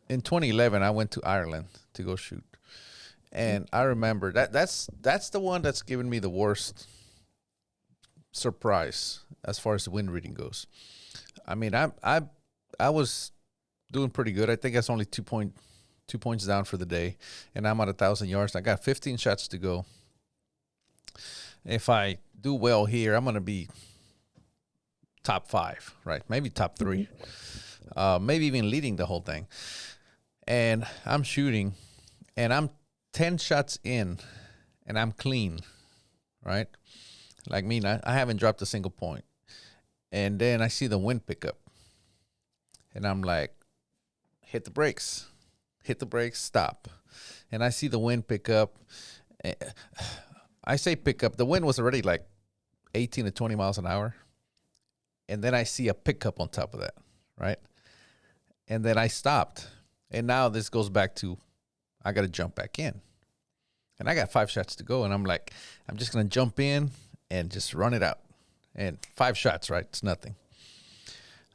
In 2011, I went to Ireland to go shoot, Mm-hmm. and I remember that's the one that's given me the worst surprise as far as the wind reading goes. I mean, I was doing pretty good. I think that's only 2 points down for the day, and I'm at 1,000 yards. I got 15 shots to go. If I do well here, I'm gonna be top 5, right? Maybe top Mm-hmm. 3, maybe even leading the whole thing. And I'm shooting, and I'm 10 shots in, and I'm clean, right? Like me, I haven't dropped a single point. And then I see the wind pick up, and I'm like, hit the brakes, stop. And I see the wind pick up. Eh, I say pick up. The wind was already like 18 to 20 miles an hour. And then I see a pickup on top of that, right? And then I stopped. And now this goes back to I got to jump back in. And I got 5 shots to go. And I'm like, I'm just going to jump in and just run it out. And 5 shots, right? It's nothing.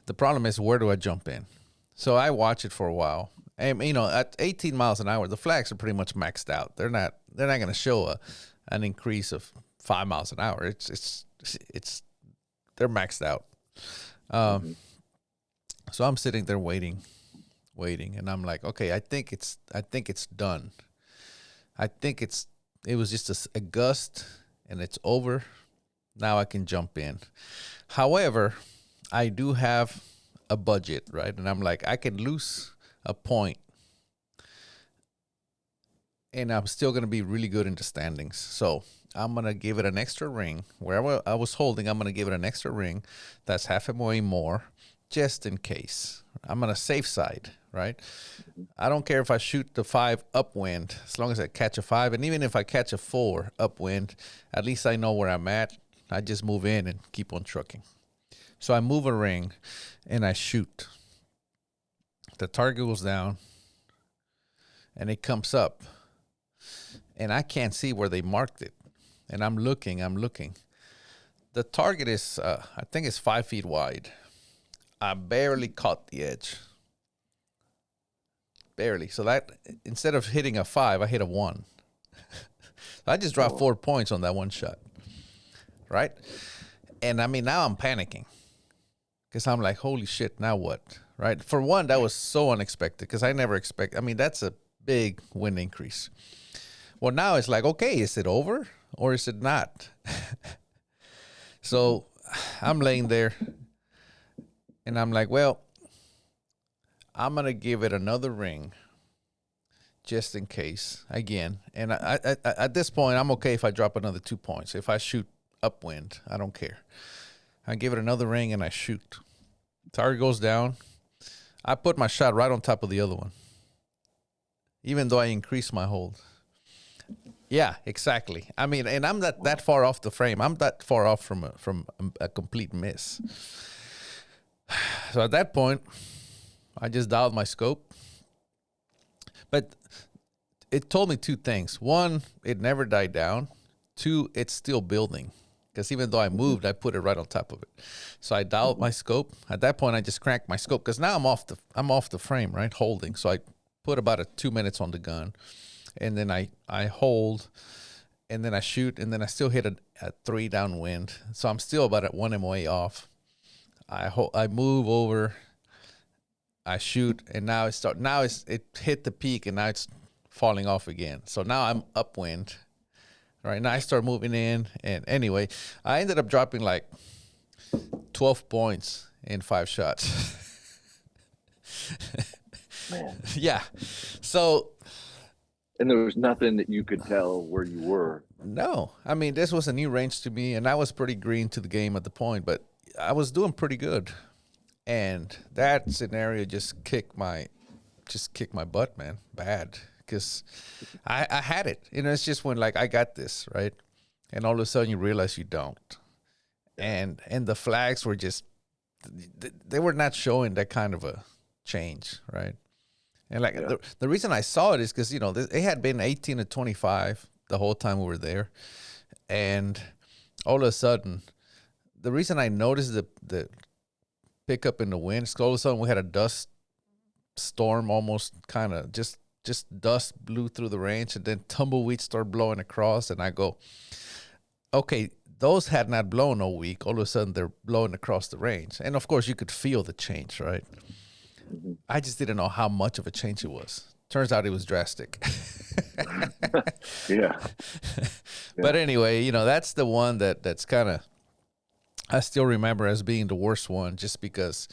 The problem is, where do I jump in? So I watch it for a while. And, at 18 miles an hour, the flags are pretty much maxed out. They're not going to show an increase of 5 miles an hour. It's they're maxed out. Um, Mm-hmm. so I'm sitting there waiting, and I'm like, okay, I think it's done. I think it was just a gust, and it's over. Now I can jump in. However, I do have a budget, right? And I'm like, I can lose a point, and I'm still going to be really good in the standings. So I'm going to give it an extra ring. Wherever I was holding, I'm going to give it an extra ring. That's half a MOA more, just in case. I'm on a safe side, right? I don't care if I shoot the 5 upwind, as long as I catch a 5. And even if I catch a 4 upwind, at least I know where I'm at. I just move in and keep on trucking. So I move a ring and I shoot. The target goes down and it comes up. And I can't see where they marked it. And I'm looking. The target is, I think it's 5 feet wide. I barely caught the edge. Barely. So that, instead of hitting a 5, I hit a 1. I just dropped 4 points on that one shot. Right? And I mean, now I'm panicking. Because I'm like, holy shit, now what? Right? For one, that was so unexpected because I never expect. I mean, that's a big wind increase. Well, now it's like, okay, is it over or is it not? So I'm laying there, and I'm like, well, I'm gonna give it another ring, just in case again. And at this point, I'm okay if I drop another 2 points. If I shoot upwind, I don't care. I give it another ring and I shoot. Target goes down. I put my shot right on top of the other one, even though I increased my hold. Yeah, exactly. I mean, and I'm not that far off the frame. I'm that far off from a complete miss. So at that point, I just dialed my scope. But it told me two things. One, it never died down. Two, it's still building. Because even though I moved, I put it right on top of it. So I dialed my scope. At that point, I just cranked my scope because now I'm off the frame, right, holding. So I put about 2 minutes on the gun, and then I hold, and then I shoot, and then I still hit a 3 downwind. So I'm still about at 1 MOA off. I move over, I shoot, and now it hit the peak, and now it's falling off again. So now I'm upwind. Right now I start moving in, and anyway, I ended up dropping like 12 points in 5 shots. Man. Yeah. So. And there was nothing that you could tell where you were. No. I mean, this was a new range to me, and I was pretty green to the game at the point, but I was doing pretty good. And that scenario just kicked my butt, man, bad. Because I had it. You know, it's just when, like, I got this, right? And all of a sudden you realize you don't. And the flags were just, they were not showing that kind of a change, right? And, like, the reason I saw it is because, you know, it had been 18 to 25 the whole time we were there. And all of a sudden, the reason I noticed the pickup in the wind is all of a sudden we had a dust storm, almost kind of just dust blew through the range, and then tumbleweeds start blowing across, and I go, okay, those had not blown all week. All of a sudden they're blowing across the range, and of course you could feel the change, right? Mm-hmm. I just didn't know how much of a change it was. Turns out it was drastic. Yeah. But anyway, you know, that's the one that's kind of, I still remember as being the worst one, just because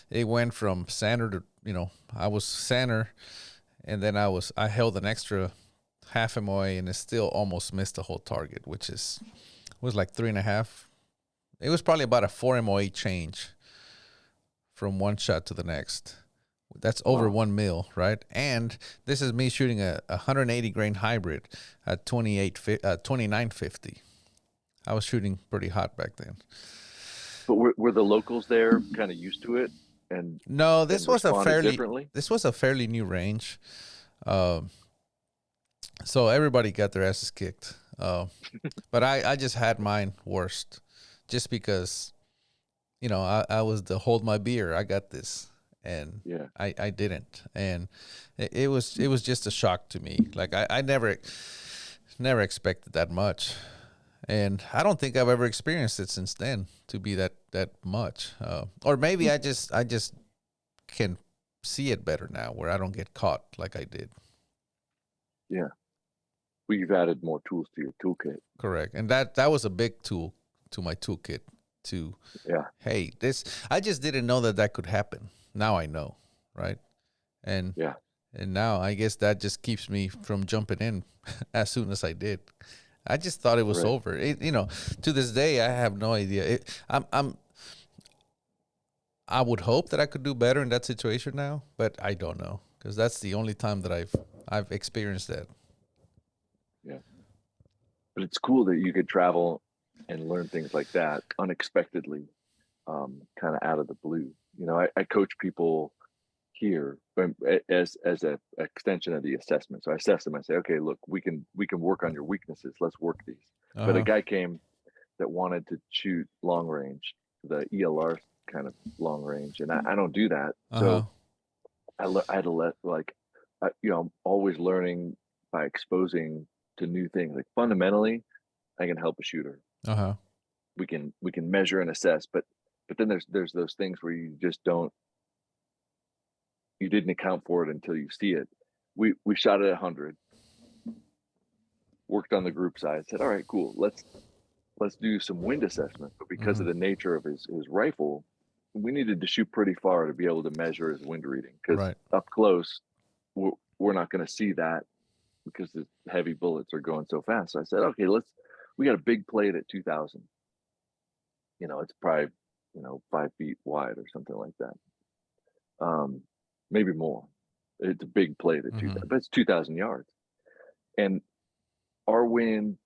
it went from center to, you know, I was center, and then I held an extra half MOA, and it still almost missed the whole target, which was like 3.5. It was probably about a 4 MOA change from one shot to the next. That's over 1 mil, right? And this is me shooting a 180 grain hybrid at 2950. I was shooting pretty hot back then. But were the locals there kind of used to it? And no, this was a fairly new range. So everybody got their asses kicked. But I just had mine worst, just because, you know, I was the hold my beer, I got this, and I didn't, and it was just a shock to me. Like I never expected that much, and I don't think I've ever experienced it since then to be that much. Or maybe I just can see it better now, where I don't get caught like I did. Yeah. Well, you've added more tools to your toolkit. Correct. And that was a big tool to my toolkit to, hey, I just didn't know that could happen. Now I know, right? And now I guess that just keeps me from jumping in as soon as I did. I just thought it was over. You know, to this day, I have no idea. I would hope that I could do better in that situation now, but I don't know, because that's the only time that I've experienced that. Yeah. But it's cool that you could travel and learn things like that unexpectedly, kind of out of the blue. You know, I coach people here as an extension of the assessment. So I assess them. I say, okay, look, we can work on your weaknesses. Let's work these. But a guy came that wanted to shoot long range, the ELR kind of long range, and I don't do that. So I had to you know, I'm always learning by exposing to new things. Like, fundamentally, I can help a shooter. We can measure and assess, but then there's those things where you just you didn't account for it until you see it. We shot at 100, worked on the group side, said, all right, cool, let's let's do some wind assessment. But because Mm-hmm. of the nature of his rifle, we needed to shoot pretty far to be able to measure his wind reading, because Right. up close, we're not going to see that because the heavy bullets are going so fast. So I said, okay, we got a big plate at 2000. It's probably, 5 feet wide or something like that. Maybe more. It's a big plate at Mm-hmm. 2000, but it's 2000 yards. And our wind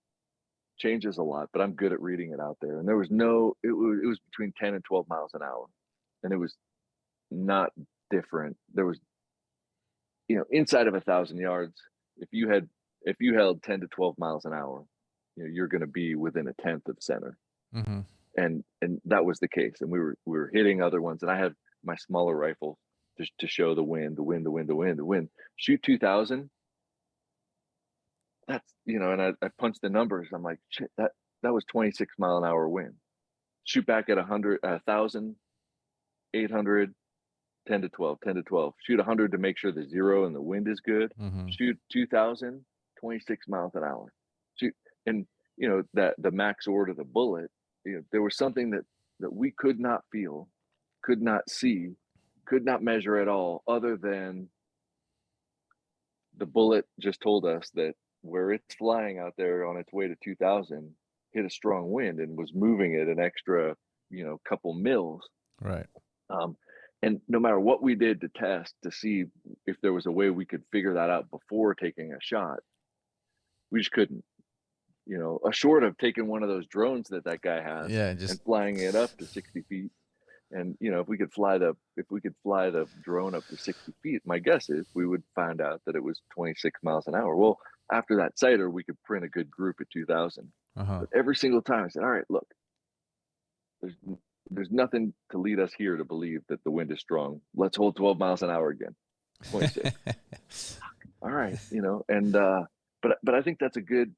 changes a lot, but I'm good at reading it out there. And there was it was between 10 and 12 miles an hour. And it was not different. There was, inside of 1,000 yards, if you held 10 to 12 miles an hour, you're going to be within a tenth of center. Mm-hmm. And that was the case. And we were hitting other ones. And I had my smaller rifle to show the wind, the wind, the wind, the wind, the wind. Shoot 2000. That's, and I punched the numbers. I'm like, shit, that was 26-mile-an-hour wind. Shoot back at 100, 1,000, 800, 10 to 12, 10 to 12. Shoot 100 to make sure the zero and the wind is good. Mm-hmm. Shoot 2,000, 26 miles an hour. Shoot, and that the max order of the bullet, there was something that we could not feel, could not see, could not measure at all, other than the bullet just told us that where it's flying out there on its way to 2000 hit a strong wind and was moving it an extra, couple mils. Right. And no matter what we did to test to see if there was a way we could figure that out before taking a shot, we just couldn't. Short of taking one of those drones that guy has, Yeah. and flying it up to 60 feet. And if we could fly the drone up to 60 feet, my guess is we would find out that it was 26 miles an hour. Well, after that sighter, we could print a good group at 2000. Uh-huh. But every single time I said, all right, look, there's nothing to lead us here to believe that the wind is strong. Let's hold 12 miles an hour again. 26. All right, and but I think that's a good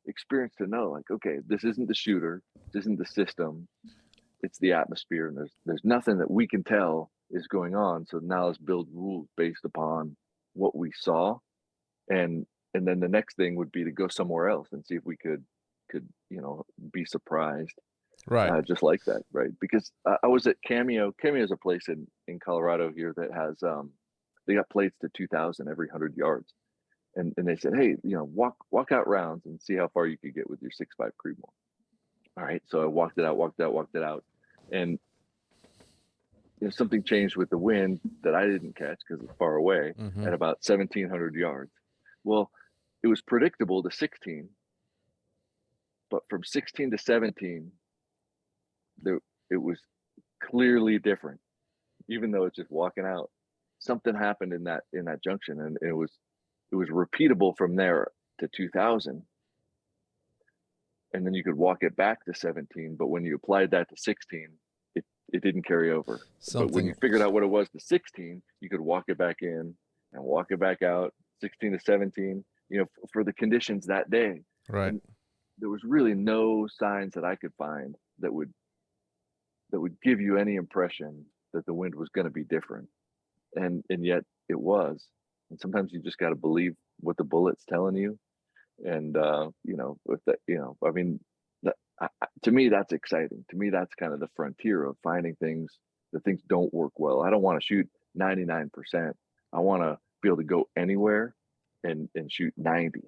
experience to know. Like, okay, this isn't the shooter, this isn't the system, it's the atmosphere, and there's nothing that we can tell is going on. So now let's build rules based upon what we saw, and then the next thing would be to go somewhere else and see if we could be surprised. Right. Just like that, right? Because I was at Cameo. Cameo is a place in Colorado here that has they got plates to 2000 every 100 yards, and they said, hey, walk out rounds and see how far you could get with your 6.5 Creedmoor. All right, so I walked it out, and something changed with the wind that I didn't catch because it's far away, Mm-hmm. at about 1,700 yards. Well, it was predictable to 16, but from 16 to 17, it was clearly different. Even though it's just walking out, something happened in that junction, and it was repeatable from there to 2000. And then you could walk it back to 17, but when you applied that to 16, it didn't carry over. But when you figured out what it was to 16, you could walk it back in and walk it back out, 16 to 17, for the conditions that day. Right. And there was really no signs that I could find that would give you any impression that the wind was going to be different. And yet it was. And sometimes you just got to believe what the bullet's telling you. And, with that, I mean, to me, that's exciting. To me, that's kind of the frontier of finding things don't work well. I don't want to shoot 99%. I want to be able to go anywhere and shoot 90,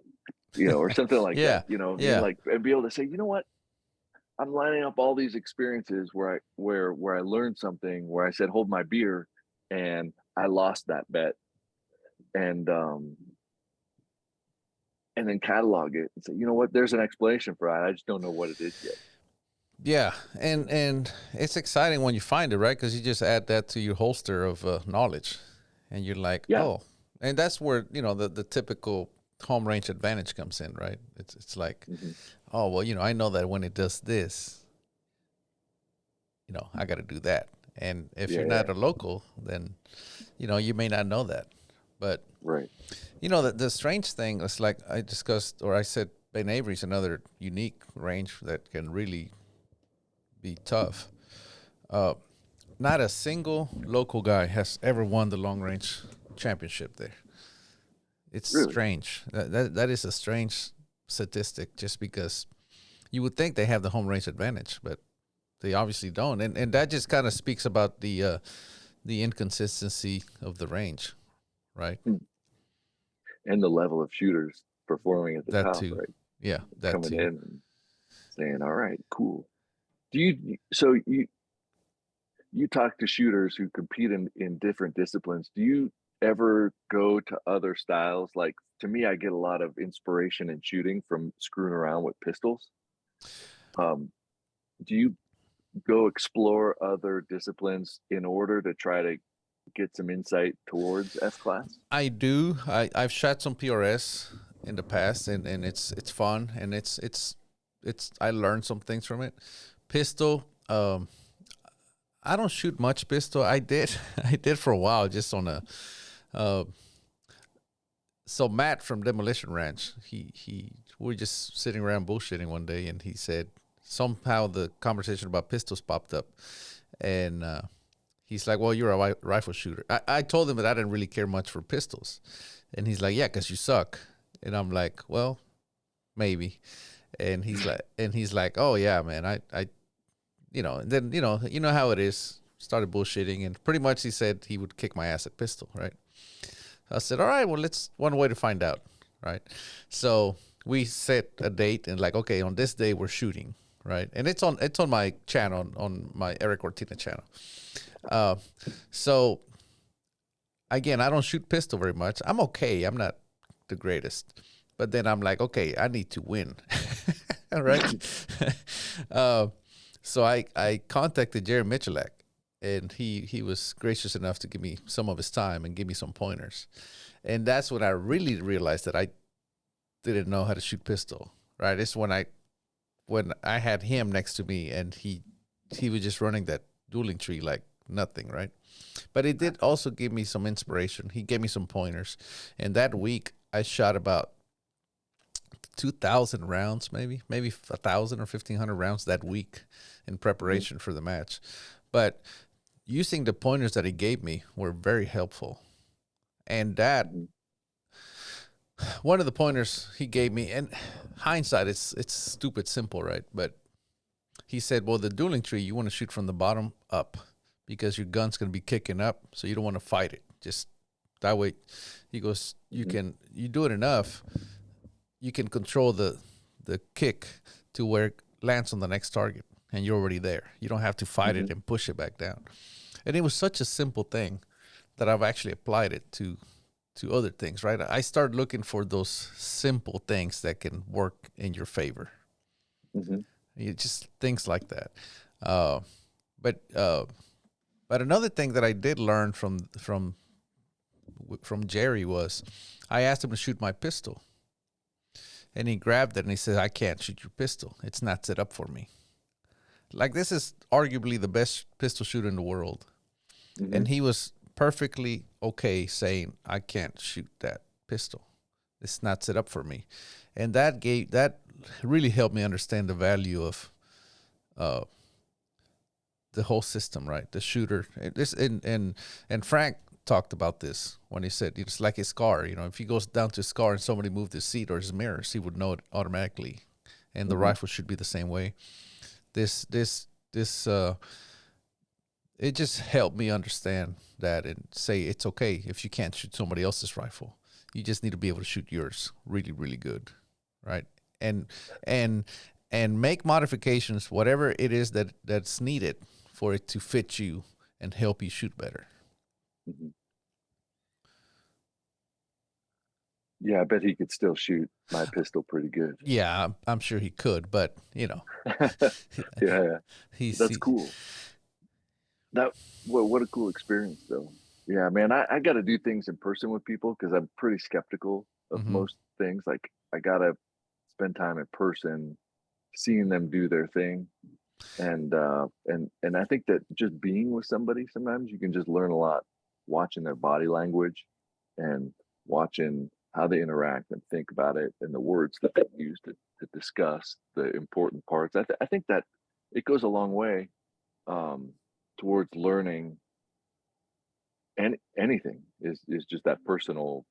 or something like Yeah. that, Yeah. like, and be able to say, you know what? I'm lining up all these experiences where I learned something, where I said, hold my beer, and I lost that bet. And then catalog it and say, you know what, there's an explanation for it. I just don't know what it is yet. Yeah, and it's exciting when you find it, right? Because you just add that to your holster of knowledge, and you're like, Yeah. oh, and that's where the typical home range advantage comes in, right? It's like, oh well, I know that when it does this, I got to do that, and if you're not a local, then you may not know that, but right. The strange thing is, like I discussed, or I said, Ben Avery's another unique range that can really be tough. Not a single local guy has ever won the long range championship there. It's Really? strange. That is a strange statistic, just because You would think they have the home range advantage, but they obviously don't, and that just kind of speaks about the inconsistency of the range, right? Hmm. And the level of shooters performing at the That top, too, right? yeah, that Coming in too. and saying, "All right, cool." Do you so you talk to shooters who compete in different disciplines. Do you ever go to other styles? Like to me, I get a lot of inspiration in shooting from screwing around with pistols. Um, do you go explore other disciplines in order to try to get some insight towards S class? I do. I've shot some PRS in the past, and it's fun, and it's I learned some things from it. Pistol. I don't shoot much pistol. I did. I did for a while, just on a. Uh, so Matt from Demolition Ranch, he we were just sitting around bullshitting one day, and he said somehow the conversation about pistols popped up, and he's like, "Well, you're a rifle shooter." I told him that I didn't really care much for pistols, and he's like, "Yeah, because you suck." And I'm like, "Well, maybe." And he's like, "Oh yeah, man, I and then you know how it is." Started bullshitting, and pretty much he said he would kick my ass at pistol, right? I said, all right, well, let's one way to find out, right? So we set a date and like, okay, on this day we're shooting, right? And it's on my channel, on my Eric Ortina channel. Uh, so again, I don't shoot pistol very much. I'm okay. I'm not the greatest, but then I'm like, okay, I need to win, all right? uh, so I contacted Jerry Michalak, and he was gracious enough to give me some of his time and give me some pointers. And that's when I really realized that I didn't know how to shoot pistol. Right? It's when I had him next to me, and he was just running that dueling tree like nothing. Right? But it did also give me some inspiration. He gave me some pointers, and that week I shot about 2,000 rounds, maybe 1,000 or 1,500 rounds that week in Mhm, preparation for the match. But using the pointers that he gave me were very helpful. And that mhm, one of the pointers he gave me, and hindsight, it's stupid simple, right? But he said, well, the dueling tree, you want to shoot from the bottom up because your gun's going to be kicking up, so you don't want to fight it. Just that way, he goes, mhm, you do it enough, you can control the kick to where it lands on the next target, and you're already there. You don't have to fight mhm. it and push it back down. And it was such a simple thing that I've actually applied it to other things, right? I started looking for those simple things that can work in your favor. Mhm. Just things like that. Uh, but uh, but another thing that I did learn from Jerry was I asked him to shoot my pistol, and he grabbed it and he said, "I can't shoot your pistol. It's not set up for me." Like, this is arguably the best pistol shooter in the world, and Mhm. he was perfectly okay saying, "I can't shoot that pistol. It's not set up for me," and that really helped me understand the value of uh, the whole system, right? The shooter. And Frank talked about this when he said it's like his car. If he goes down to his car and somebody moved his seat or his mirrors, he would know it automatically. And the Mhm. rifle should be the same way. This it just helped me understand that and say it's okay if you can't shoot somebody else's rifle. You just need to be able to shoot yours really, really good, right? And and and make modifications, whatever it is that's needed for it to fit you and help you shoot better. Mhm. Yeah, I bet he could still shoot my pistol pretty good. Yeah, I'm sure he could, but Yeah, yeah. he's That's he. cool. That what a cool experience though. Yeah, man, I gotta do things in person with people because I'm pretty skeptical of Mm-hmm. most things. Like I gotta spend time in person, seeing them do their thing. And I think that just being with somebody, sometimes you can just learn a lot watching their body language and watching how they interact and think about it and the words that they use to discuss the important parts. I think that it goes a long way um, towards learning anything is just that personal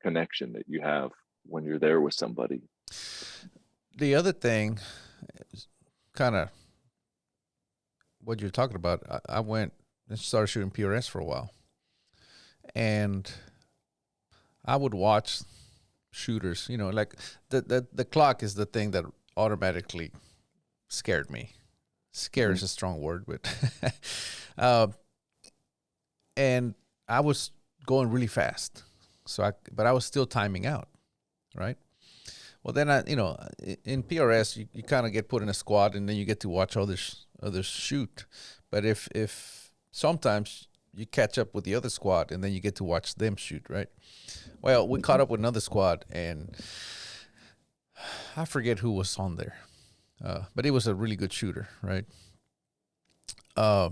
connection that you have when you're there with somebody. The other thing kind of what you're talking about. I went and started shooting PRS for a while, and I would watch shooters. You know, like the clock is the thing that automatically scared me. Scare is a strong word, but uh, and I was going really fast, but I was still timing out, right? Well, then in PRS, you kind of get put in a squad, and then you get to watch others shoot. But if sometimes you catch up with the other squad, and then you get to watch them shoot, right? Well, we caught up with another squad, and I forget who was on there, but it was a really good shooter, right? Uh,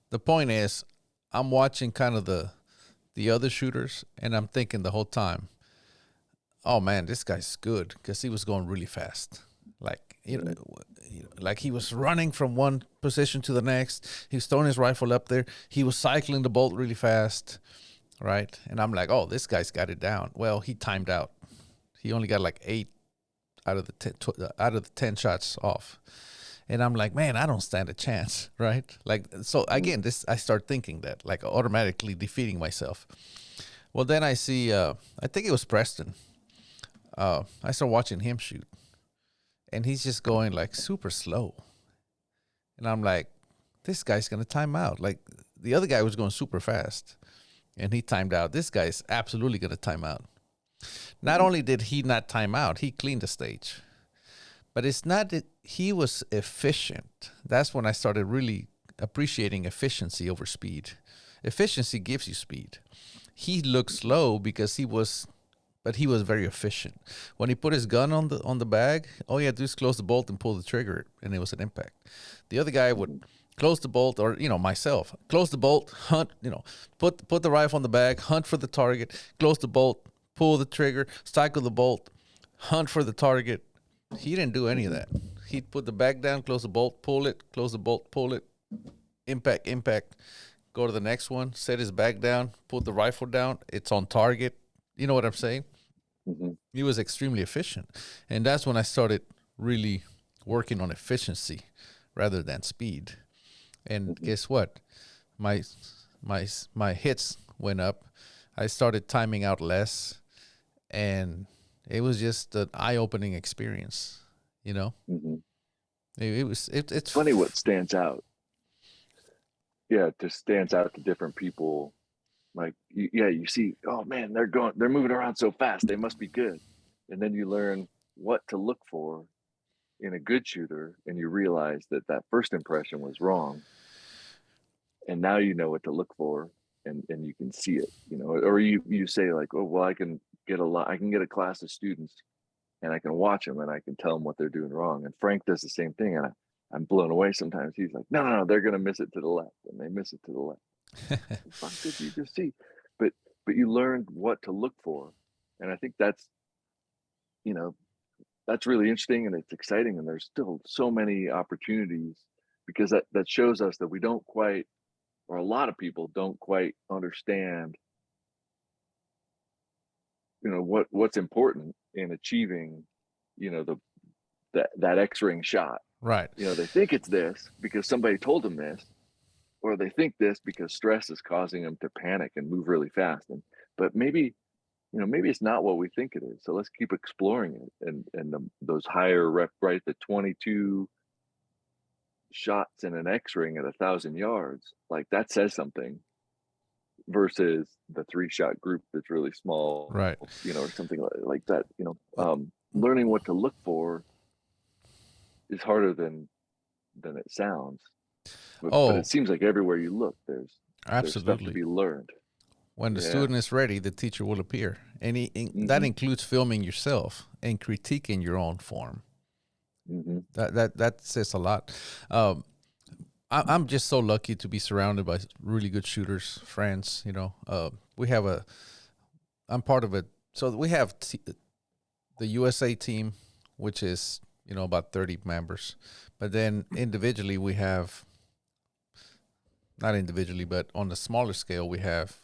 the point is, I'm watching kind of the other shooters, and I'm thinking the whole time, oh man, this guy's good, because he was going really fast. Like like he was running from one position to the next. He was throwing his rifle up there. He was cycling the bolt really fast, right? And I'm like, oh, this guy's got it down. Well, he timed out. He only got like 8 out of the 10 shots off. And I'm like, man, I don't stand a chance, right? Like, so again, I start thinking that, like, automatically defeating myself. Well, then I see, I think it was Preston. I start watching him shoot, and he's just going like super slow. And I'm like, this guy's gonna time out. Like, the other guy was going super fast, and he timed out. This guy's absolutely gonna time out. Not only did he not time out, he cleaned the stage. But it's not that he was efficient. That's when I started really appreciating efficiency over speed. Efficiency gives you speed. He looked slow because but he was very efficient. When he put his gun on the bag, all he had to do is close the bolt and pull the trigger, and it was an impact. The other guy would close the bolt, or myself, close the bolt, hunt, put the rifle on the bag, hunt for the target, close the bolt, pull the trigger, cycle the bolt, hunt for the target. He didn't do any of that. He'd put the bag down, close the bolt, pull it, close the bolt, pull it, impact, go to the next one, set his bag down, put the rifle down, it's on target. You know what I'm saying? Mm-hmm. He was extremely efficient. And that's when I started really working on efficiency rather than speed. And guess what? My hits went up. I started timing out less, and it was just an eye-opening experience, Mm-hmm. It's Funny what stands out. Yeah, it just stands out to different people. Like, you see, oh man, they're moving around so fast. They must be good. And then you learn what to look for in a good shooter, and you realize that first impression was wrong. And now you know what to look for, and you can see it, or you say like, oh, well, I can get a class of students, and I can watch them, and I can tell them what they're doing wrong. And Frank does the same thing, and I'm blown away sometimes. He's like, no, they're going to miss it to the left, and they miss it to the left. Fuck, did you just see? But you learned what to look for, and I think that's really interesting, and it's exciting, and there's still so many opportunities, because that shows us that we don't quite, or a lot of people don't quite understand, what's important in achieving, that X-ring shot. right. They think it's this because somebody told them this, or they think this because stress is causing them to panic and move really fast. But maybe it's not what we think it is. So let's keep exploring it. And those higher rep, right? The 22 shots in an X-ring at 1,000 yards, like that says something, versus the 3-shot group that's really small, Right. Or something like that. Learning what to look for is harder than it sounds. But it seems like everywhere you look, there's stuff to be learned. When the student is ready, the teacher will appear. And that includes filming yourself and critiquing your own form. Mm-hmm. That says a lot. I'm just so lucky to be surrounded by really good shooters, friends. I'm part of it. So we have the USA team, which is, about 30 members. But then individually we have, not individually, but on the smaller scale, we have,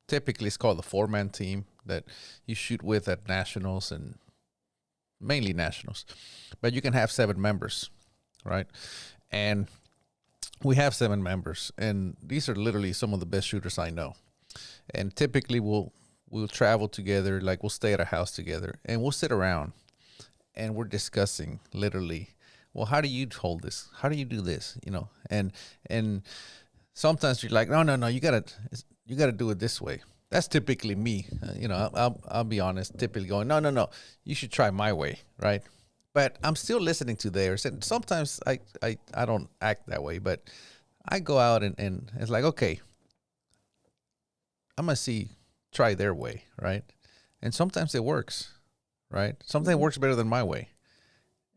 typically it's called the 4-man team that you shoot with at nationals and mainly nationals, but you can have 7 members, right? And we have 7 members, and these are literally some of the best shooters I know. And typically we'll travel together, like we'll stay at a house together, and we'll sit around and we're discussing literally, well, how do you hold this? How do you do this? And sometimes you're like, no, you gotta do it this way. That's typically me. I'll be honest. Typically going, no, you should try my way, right? But I'm still listening to theirs, and sometimes I don't act that way, but I go out and it's like, okay, I'm gonna try their way, right? And sometimes it works, right? Sometimes it works better than my way.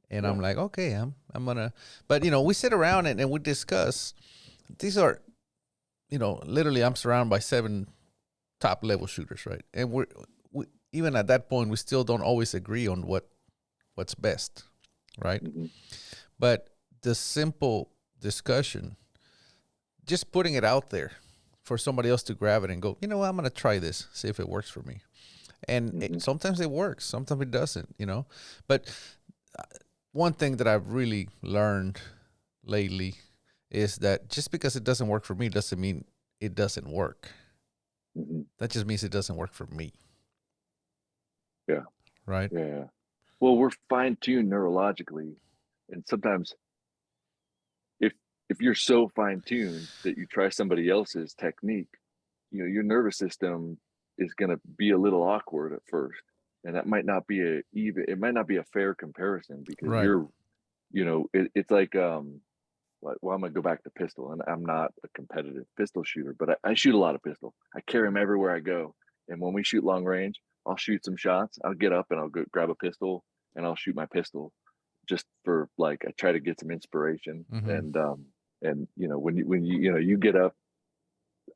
And Yeah. I'm like, okay, I'm gonna, but we sit around and we discuss. These are, literally, I'm surrounded by 7 top level shooters, right? And we even at that point, we still don't always agree on what's best, right? Mm-hmm. But the simple discussion, just putting it out there for somebody else to grab it and go, I'm gonna try this, see if it works for me. And Mm-hmm. sometimes it works, sometimes it doesn't, But one thing that I've really learned lately is that just because it doesn't work for me doesn't mean it doesn't work. Mm-hmm. That just means it doesn't work for me. Yeah. Right? Yeah. Well, we're fine-tuned neurologically, and sometimes if if you're so fine-tuned that you try somebody else's technique, your nervous system is going to be a little awkward at first, and that might not be it might not be a fair comparison because Right. it's like well, I'm gonna go back to pistol, and I'm not a competitive pistol shooter, but I shoot a lot of pistol. I carry them everywhere I go, and when we shoot long range, I'll shoot some shots. I'll get up and I'll go grab a pistol and I'll shoot my pistol, just for like I try to get some inspiration. Mm-hmm. And when you get up,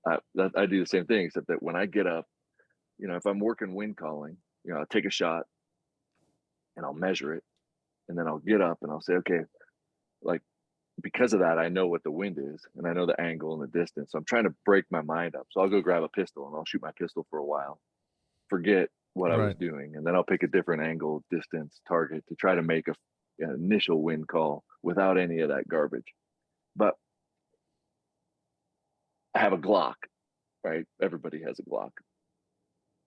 I do the same thing, except that when I get up, if I'm working wind calling, I'll take a shot and I'll measure it, and then I'll get up and I'll say, okay, like because of that, I know what the wind is and I know the angle and the distance. So I'm trying to break my mind up. So I'll go grab a pistol and I'll shoot my pistol for a while, forget what I was Right. doing, and then I'll pick a different angle, distance, target to try to make an initial wind call without any of that garbage. But I have a Glock, right? Everybody has a Glock.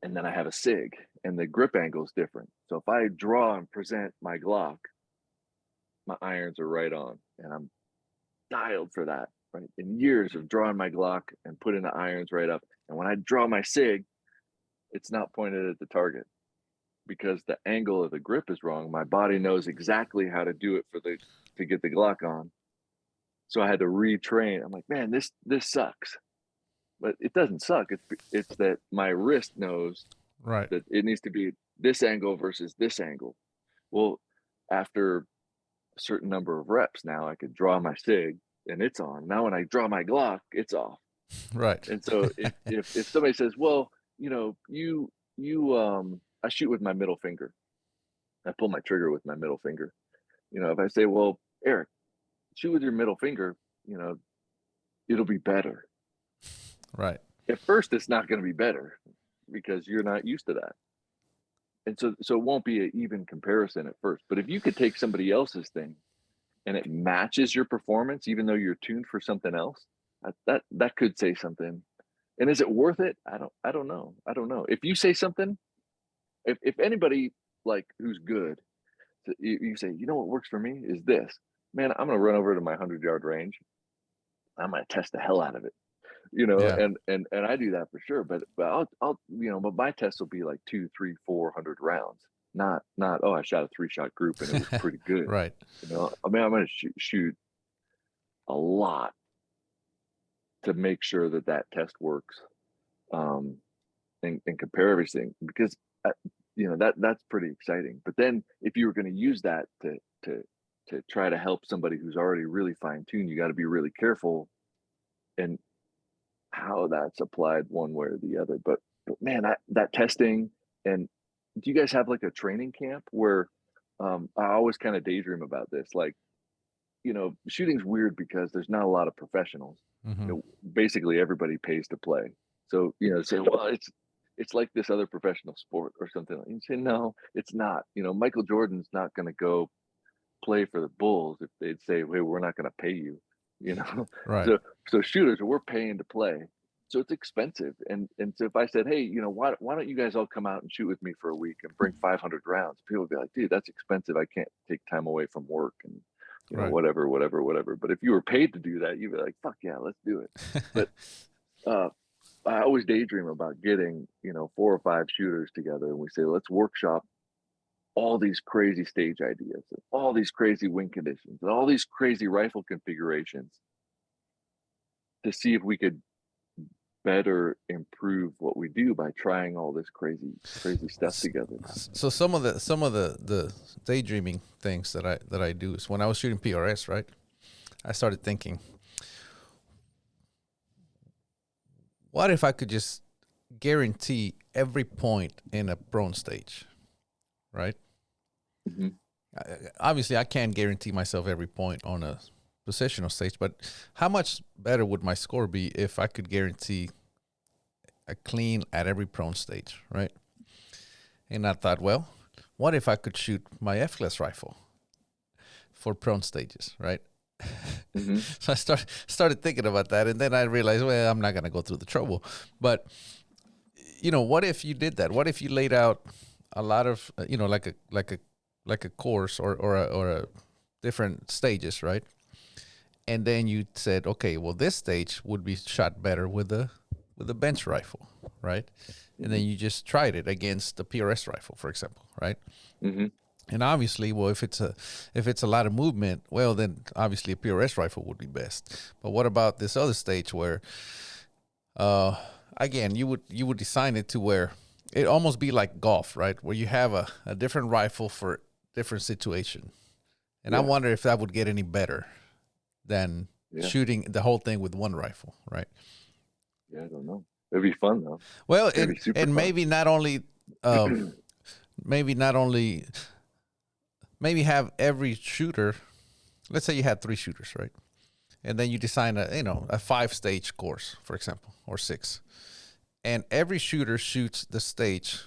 And then I have a SIG, and the grip angle is different. So if I draw and present my Glock, my irons are right on, and I'm dialed for that, right? In years of drawing my Glock and putting the irons right up. And when I draw my SIG, it's not pointed at the target because the angle of the grip is wrong. My body knows exactly how to do it to get the Glock on. So I had to retrain. I'm like, man, this sucks. But it doesn't suck. It's that my wrist knows Right. that it needs to be this angle versus this angle. Well, after a certain number of reps, now I could draw my SIG and it's on. Now when I draw my Glock, it's off. Right. And so if somebody says, well, I shoot with my middle finger. I pull my trigger with my middle finger. If I say, well, Eric, shoot with your middle finger, it'll be better. Right. At first, it's not going to be better because you're not used to that. And so it won't be an even comparison at first. But if you could take somebody else's thing and it matches your performance, even though you're tuned for something else, that could say something. And is it worth it? I don't know. I don't know. If you say something, if anybody like who's good, you say, what works for me is this. Man, I'm gonna run over to my 100-yard range. I'm gonna test the hell out of it. Yeah. And I do that for sure. But I'll but my test will be like 2, 3, 400 rounds. Not oh, I shot a 3-shot group and it was pretty good. Right. I mean, I'm gonna shoot a lot to make sure that test works, and compare everything because that's pretty exciting. But then if you were going to use that to try to help somebody who's already really fine tuned, you got to be really careful and how that's applied one way or the other. But man, that testing. And do you guys have like a training camp where I always kind of daydream about this, like shooting's weird because there's not a lot of professionals. Mm-hmm. Basically everybody pays to play. So say, well, it's like this other professional sport or something. And you say, no, it's not. Michael Jordan's not going to go play for the Bulls if they'd say, "Hey, we're not going to pay you." You know, Right. so shooters, we're paying to play, so it's expensive. And so if I said, "Hey, why don't you guys all come out and shoot with me for a week and bring 500 rounds?" People would be like, "Dude, that's expensive. I can't take time away from work and Right. whatever, whatever, whatever." But if you were paid to do that, you'd be like, "Fuck yeah, let's do it." But uh, I always daydream about getting 4 or 5 shooters together, and we say, "Let's workshop all these crazy stage ideas and all these crazy wing conditions and all these crazy rifle configurations to see if we could better improve what we do by trying all this crazy stuff together." So some of the daydreaming things that I do is when I was shooting PRS, right? I started thinking, what if I could just guarantee every point in a prone stage, right? Hmm. Obviously, I can't guarantee myself every point on a positional stage, but how much better would my score be if I could guarantee a clean at every prone stage, right? And I thought, well, what if I could shoot my F-class rifle for prone stages, right? Hmm. So I started thinking about that, and then I realized, well, I'm not going to go through the trouble. But what if you did that? What if you laid out a lot of, like a course or a different stages, right? And then you said, okay, well, this stage would be shot better with a bench rifle, right? And then Hmm. you just tried it against the PRS rifle, for example, right? Hmm. And obviously, well, if it's a lot of movement, well, then obviously a PRS rifle would be best. But what about this other stage where, uh, again, you would design it to where it almost be like golf, right? Where you have a different rifle for different situation. And I Yeah. wonder if that would get any better than Yeah. shooting the whole thing with one rifle, right? Yeah. I don't know. It'd be fun though. Well, It'd and be super and fun. maybe not only, maybe not only, maybe have every shooter. Let's say you had 3 shooters, right? And then you design a 5-stage course, for example, or 6, and every shooter shoots the stage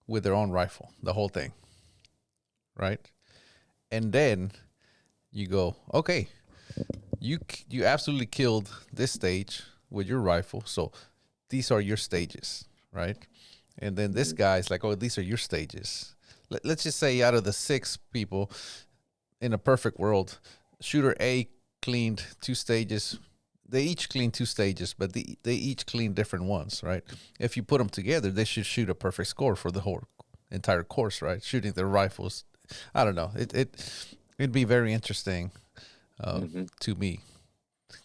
with their own rifle, the whole thing, right? And then you go, okay, you absolutely killed this stage with your rifle, so these are your stages, right? And then this Hmm. guy's like, oh, these are your stages. Let's just say out of the 6 people in a perfect world, shooter A cleaned 2 stages. They each clean 2 stages, but they each clean different ones, right? If you put them together, they should shoot a perfect score for the whole entire course, right? Shooting their rifles. I don't know. It'd be very interesting, Hmm. to me.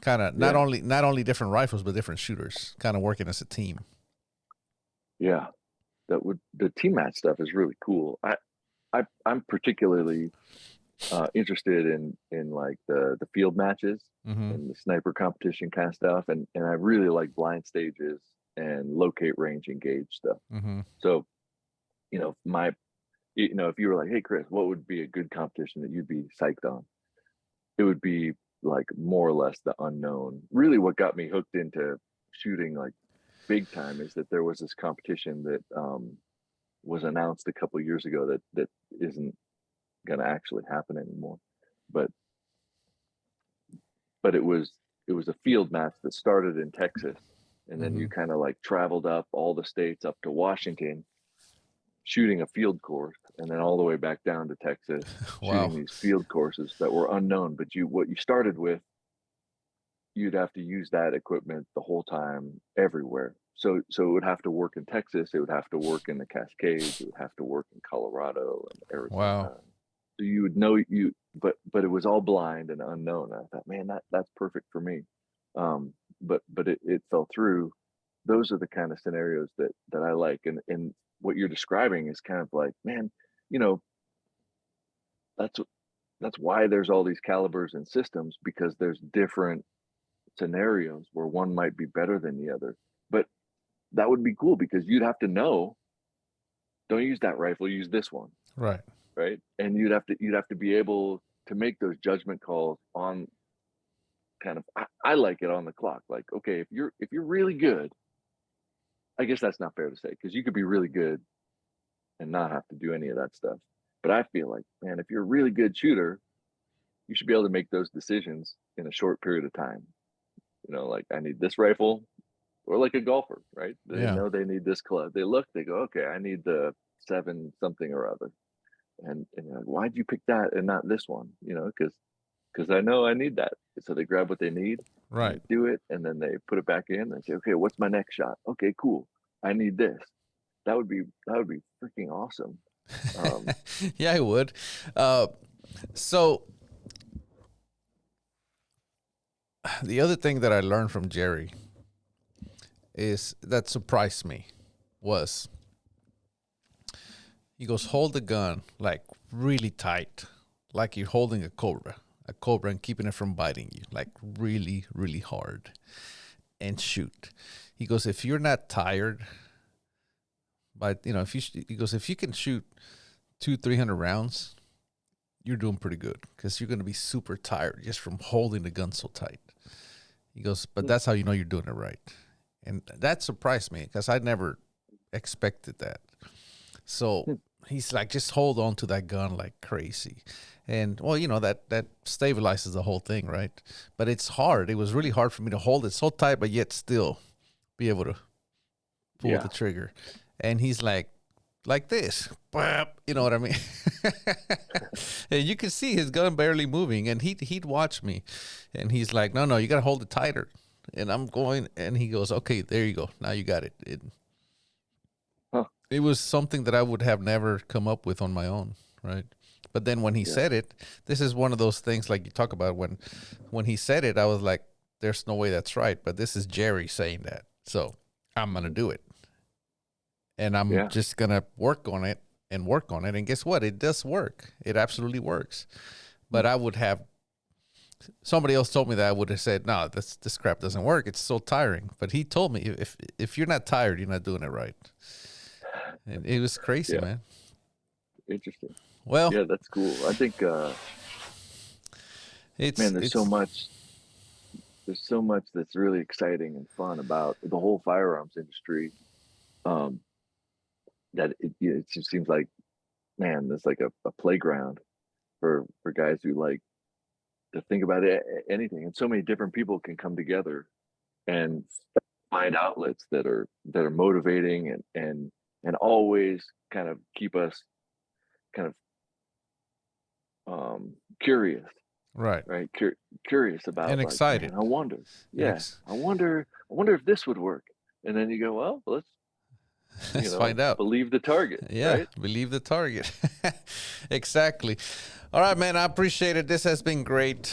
Kind of not Yeah. only different rifles, but different shooters, kind of working as a team. Yeah. The team match stuff is really cool. I'm particularly interested in like the field matches Mm-hmm. and the sniper competition kind of stuff, and I really like blind stages and locate, range, engage stuff. Mm-hmm. So my if you were like, "Hey Chris, what would be a good competition that you'd be psyched on?" It would be like more or less the unknown. Really, what got me hooked into shooting like big time is that there was this competition that was announced a couple years ago that isn't going to actually happen anymore. But it was a field match that started in Texas, and then Mm-hmm. you kind of like traveled up all the states up to Washington, shooting a field course, and then all the way back down to Texas, Wow. shooting these field courses that were unknown. But what you started with, you'd have to use that equipment the whole time everywhere. So it would have to work in Texas, it would have to work in the Cascades, it would have to work in Colorado and Wow. Arizona. So you would know but it was all blind and unknown. I thought, man, that's perfect for me. But it fell through. Those are the kind of scenarios that I like. And what you're describing is kind of like, man, you know, that's that's why there's all these calibers and systems, because there's different scenarios where one might be better than the other. But that would be cool because you'd have to know, don't use that rifle, use this one, Right. right? And you'd have to be able to make those judgment calls on kind of, I like it on the clock. Like, okay, if you're really good, I guess that's not fair to say, because you could be really good and not have to do any of that stuff. But I feel like, man, if you're a really good shooter, you should be able to make those decisions in a short period of time. Like, I need this rifle, or like a golfer, right? They Yeah. know they need this club. They look, they go, okay, I need the 7 something or other. And you're like, why'd you pick that and not this one? Because I know I need that. So they grab what they need and Right. they do it, and then they put it back in and say, okay, what's my next shot? Okay, cool. I need this. That would be freaking awesome. Um, Yeah, I would. Uh, so the other thing that I learned from Jerry is that surprised me was he goes, hold the gun like really tight, like you're holding a cobra and keeping it from biting you, like really, really hard, and shoot. He goes, if you're not tired, but if he goes, if you can shoot 300 rounds, you're doing pretty good because you're going to be super tired just from holding the gun so tight. He goes, but that's how you know you're doing it right. And that surprised me because I never expected that. So he's like, just hold on to that gun like crazy. And well, that stabilizes the whole thing, right? But it's hard. It was really hard for me to hold it so tight, but yet still be able to pull yeah, the trigger. And he's like this, you know what I mean? And you can see his gun barely moving, and he'd watch me, and he's like, no, you got to hold it tighter. And I'm going, and he goes, okay, there you go. Now you got it. huh, It was something that I would have never come up with on my own, right? But then when he yeah, said it, this is one of those things like you talk about when he said it, I was like, there's no way that's right. But this is Jerry saying that. So I'm gonna do it. And I'm yeah, just gonna work on it and work on it. And guess what? It does work. It absolutely works. But I would have somebody else told me that I would have said, no, this crap doesn't work. It's so tiring. But he told me if you're not tired, you're not doing it right. And it was crazy, yeah. man. Interesting. Well, Yeah, that's cool. I think, it's man, there's so it's much. There's so much that's really exciting and fun about the whole firearms industry. Um, that it just seems like, man, there's like a playground for guys who like to think about anything, and so many different people can come together and find outlets that are motivating and always kind of keep us kind of curious, right right? Curious about, and like, excited man, I wonder, and yeah, I wonder if this would work. And then you go, well, let's let's find out. believe the target, Yeah, right? believe the target. Exactly. All right, man. I appreciate it. This has been great.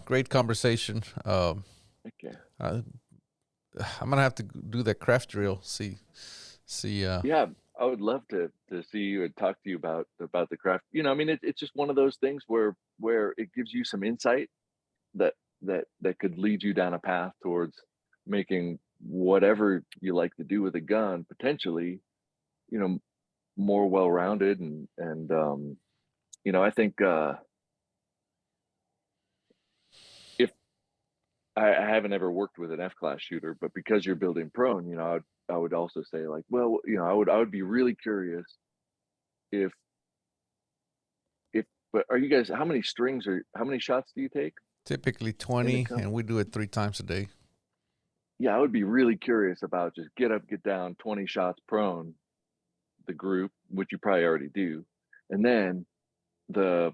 Great conversation. Okay. Uh, I'm gonna have to do that craft drill. See. Yeah, I would love to see you and talk to you about the craft. I mean, it's just one of those things where it gives you some insight that that could lead you down a path towards making whatever you like to do with a gun potentially, you know, more well-rounded. And I think, if I haven't ever worked with an F-class shooter, but because you're building prone, I would also say, like, well, I would be really curious if if but are you guys, how many shots do you take Typically in the 20, comp? and we do it 3 times a day. Yeah, I would be really curious about just get up, get down, 20 shots prone, the group, which you probably already do, and then the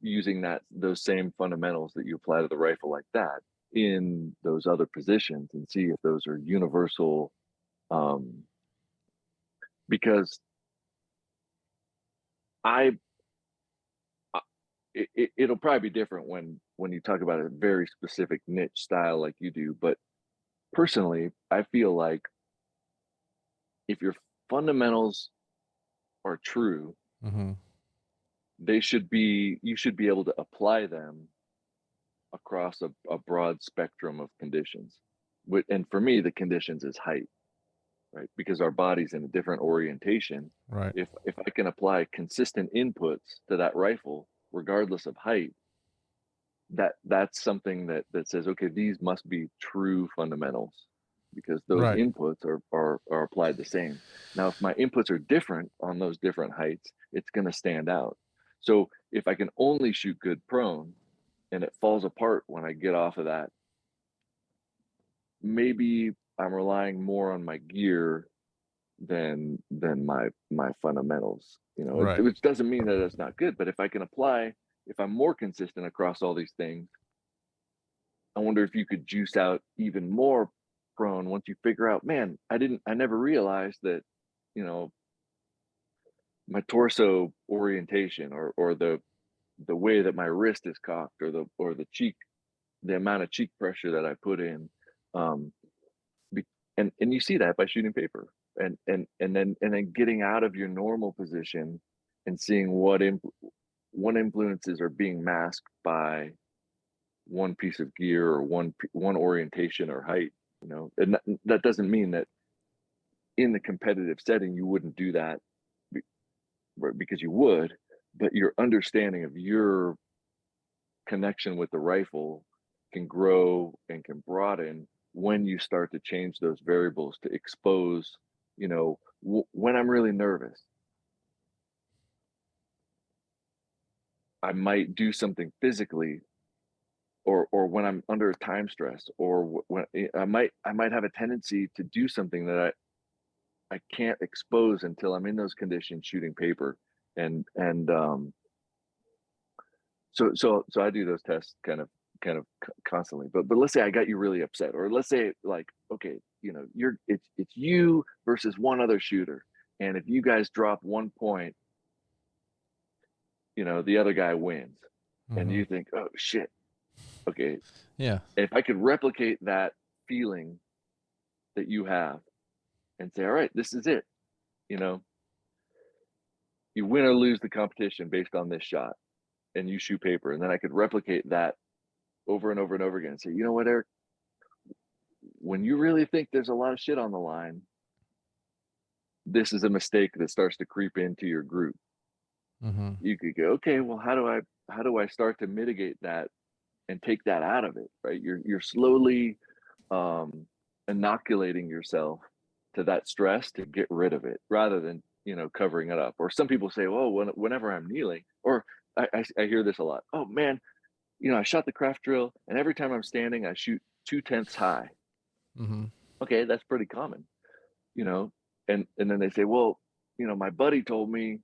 using those same fundamentals that you apply to the rifle like that in those other positions, and see if those are universal. um because I, it'll probably be different when you talk about a very specific niche style like you do, but personally I feel like if your fundamentals are true, Mm-hmm. you should be able to apply them across a broad spectrum of conditions. And for me, the conditions is height, right? Because our body's in a different orientation. Right. If I can apply consistent inputs to that rifle, regardless of height, that's something that says, okay, these must be true fundamentals. because those Right. inputs are applied the same. Now, if my inputs are different on those different heights, it's going to stand out. So if I can only shoot good prone and it falls apart when I get off of that, maybe I'm relying more on my gear than my fundamentals, Right. which doesn't mean that it's not good. But if I can apply, if I'm more consistent across all these things, I wonder if you could juice out even more prone once you figure out, man, I never realized that, you know, my torso orientation or the way that my wrist is cocked or the cheek, the amount of cheek pressure that I put in. Um, and you see that by shooting paper and then getting out of your normal position and seeing what influences are being masked by one piece of gear or one orientation or height, and that doesn't mean that in the competitive setting you wouldn't do that because you would, but your understanding of your connection with the rifle can grow and can broaden when you start to change those variables to expose, when I'm really nervous, I might do something physically, or when I'm under time stress, or when I might have a tendency to do something that I can't expose until I'm in those conditions shooting paper. And so I do those tests kind of constantly. But let's say I got you really upset, or let's say, like, okay, it's you versus one other shooter, and if you guys drop 1 point, the other guy wins, and Mm-hmm. you think, oh shit, okay, Yeah. if I could replicate that feeling that you have and say, all right, this is it, you know, you win or lose the competition based on this shot, and you shoot paper, and then I could replicate that over and over and over again and say, you know what, Eric, when you really think there's a lot of shit on the line, this is a mistake that starts to creep into your group. Mm-hmm. You could go, okay, well, how do I start to mitigate that and take that out of it? Right? You're slowly inoculating yourself to that stress to get rid of it, rather than covering it up. Or some people say, oh, whenever I'm kneeling, or I hear this a lot. Oh man, I shot the craft drill, and every time I'm standing, I shoot 2/10 high. Mm-hmm. Okay, that's pretty common, you know. And then they say, well, my buddy told me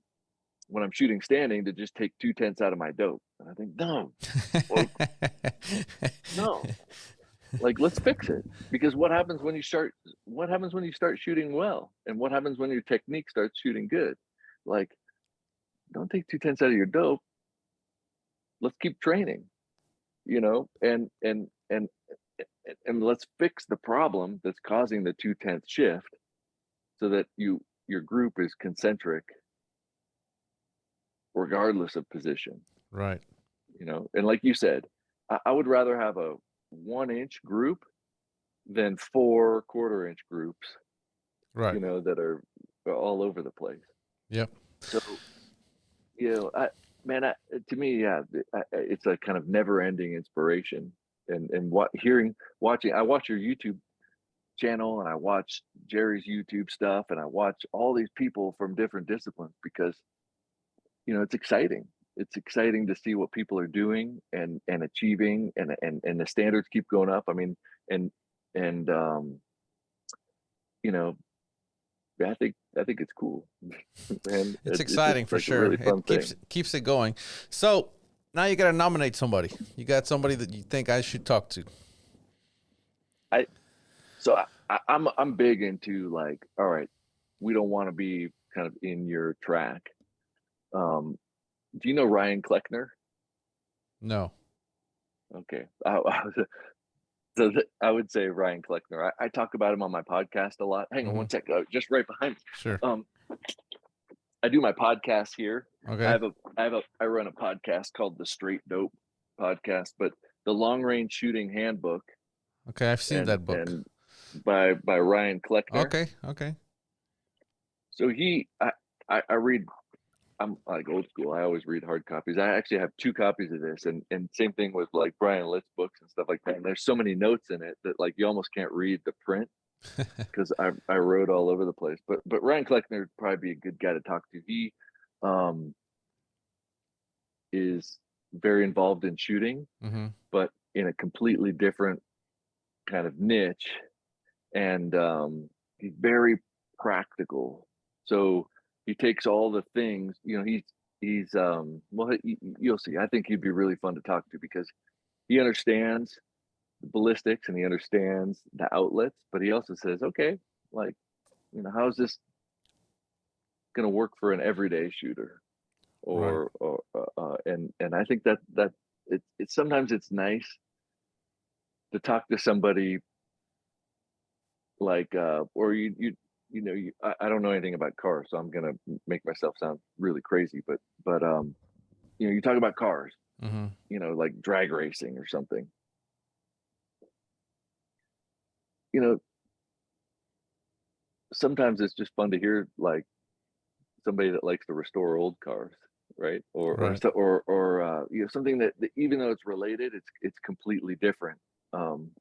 when I'm shooting standing to just take 2/10 out of my dope. And I think, no, well, no, like, let's fix it. Because what happens when you start shooting well, and what happens when your technique starts shooting good? Like, don't take 2/10 out of your dope. Let's keep training, and let's fix the problem that's causing the 2/10 shift, so that your group is concentric regardless of position. Right. And like you said, I would rather have a 1-inch group than 4 quarter-inch groups, Right. that are all over the place. Yep. So, to me, yeah, it's a kind of never-ending inspiration. And watching, I watch your YouTube channel, and I watch Jerry's YouTube stuff, and I watch all these people from different disciplines, because it's exciting. It's exciting to see what people are doing and achieving, and the standards keep going up. I mean, and you know, I think it's cool, man. It's It's just exciting for like a sure. really fun It thing. keeps it going. So now you got to nominate somebody. You got somebody that you think I should talk to. I so I'm big into, like, all right, we don't want to be kind of in your track. Um, do you know Ryan Kleckner? No. Okay, I would say Ryan Kleckner. I talk about him on my podcast a lot. Hang on Mm-hmm. one sec, just right behind me. Sure. I do my podcast here. Okay. I run a podcast called the Straight Dope Podcast, but the Long Range Shooting Handbook, Okay. I've seen and that book. by Ryan Kleckner. Okay. Okay. So I read. I'm like old school. I always read hard copies. I actually have 2 copies of this, and same thing with like Brian Litt's books and stuff like that. And there's so many notes in it that, like, you almost can't read the print. because I rode all over the place. But Ryan Kleckner would probably be a good guy to talk to. He um, is very involved in shooting, Mm-hmm. but in a completely different kind of niche, and he's very practical. So he takes all the things, he's well, you'll see. I think he'd be really fun to talk to because he understands the ballistics and he understands the outlets, but he also says, okay, like, how's this going to work for an everyday shooter? Right. And I think that it's sometimes it's nice to talk to somebody like or I don't know anything about cars, so I'm gonna make myself sound really crazy, but you talk about cars, Mm-hmm. like drag racing or something. You know, sometimes it's just fun to hear like somebody that likes to restore old cars, right? Right. Something that even though it's related, it's completely different. Um,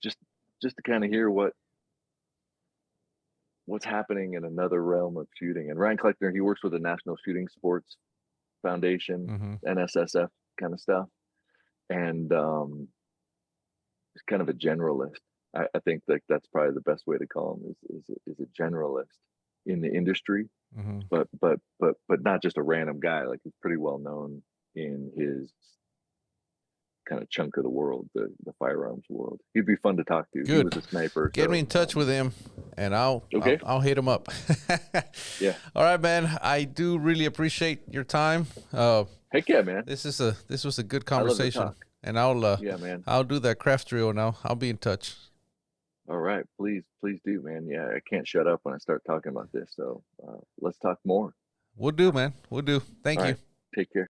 just just to kind of hear what's happening in another realm of shooting. And Ryan Kleckner, he works with the National Shooting Sports Foundation, Mm-hmm. NSSF kind of stuff, and he's kind of a generalist. I think that that's probably the best way to call him is a generalist in the industry, Mm-hmm. but not just a random guy. Like he's pretty well known in his kind of chunk of the world, the firearms world. He'd be fun to talk to. He Good. was a sniper, Get me so in touch with him, and I'll I'll, okay, I'll hit him up. yeah, All right, man. I do really appreciate your time. heck yeah, man. This was a good I love to conversation, talk. and I'll Yeah, man. I'll do that craft drill now. I'll be in touch. All right, please do, man. Yeah, I can't shut up when I start talking about this. So let's talk more. We'll do, man. We'll do. All Thank you. right, take care.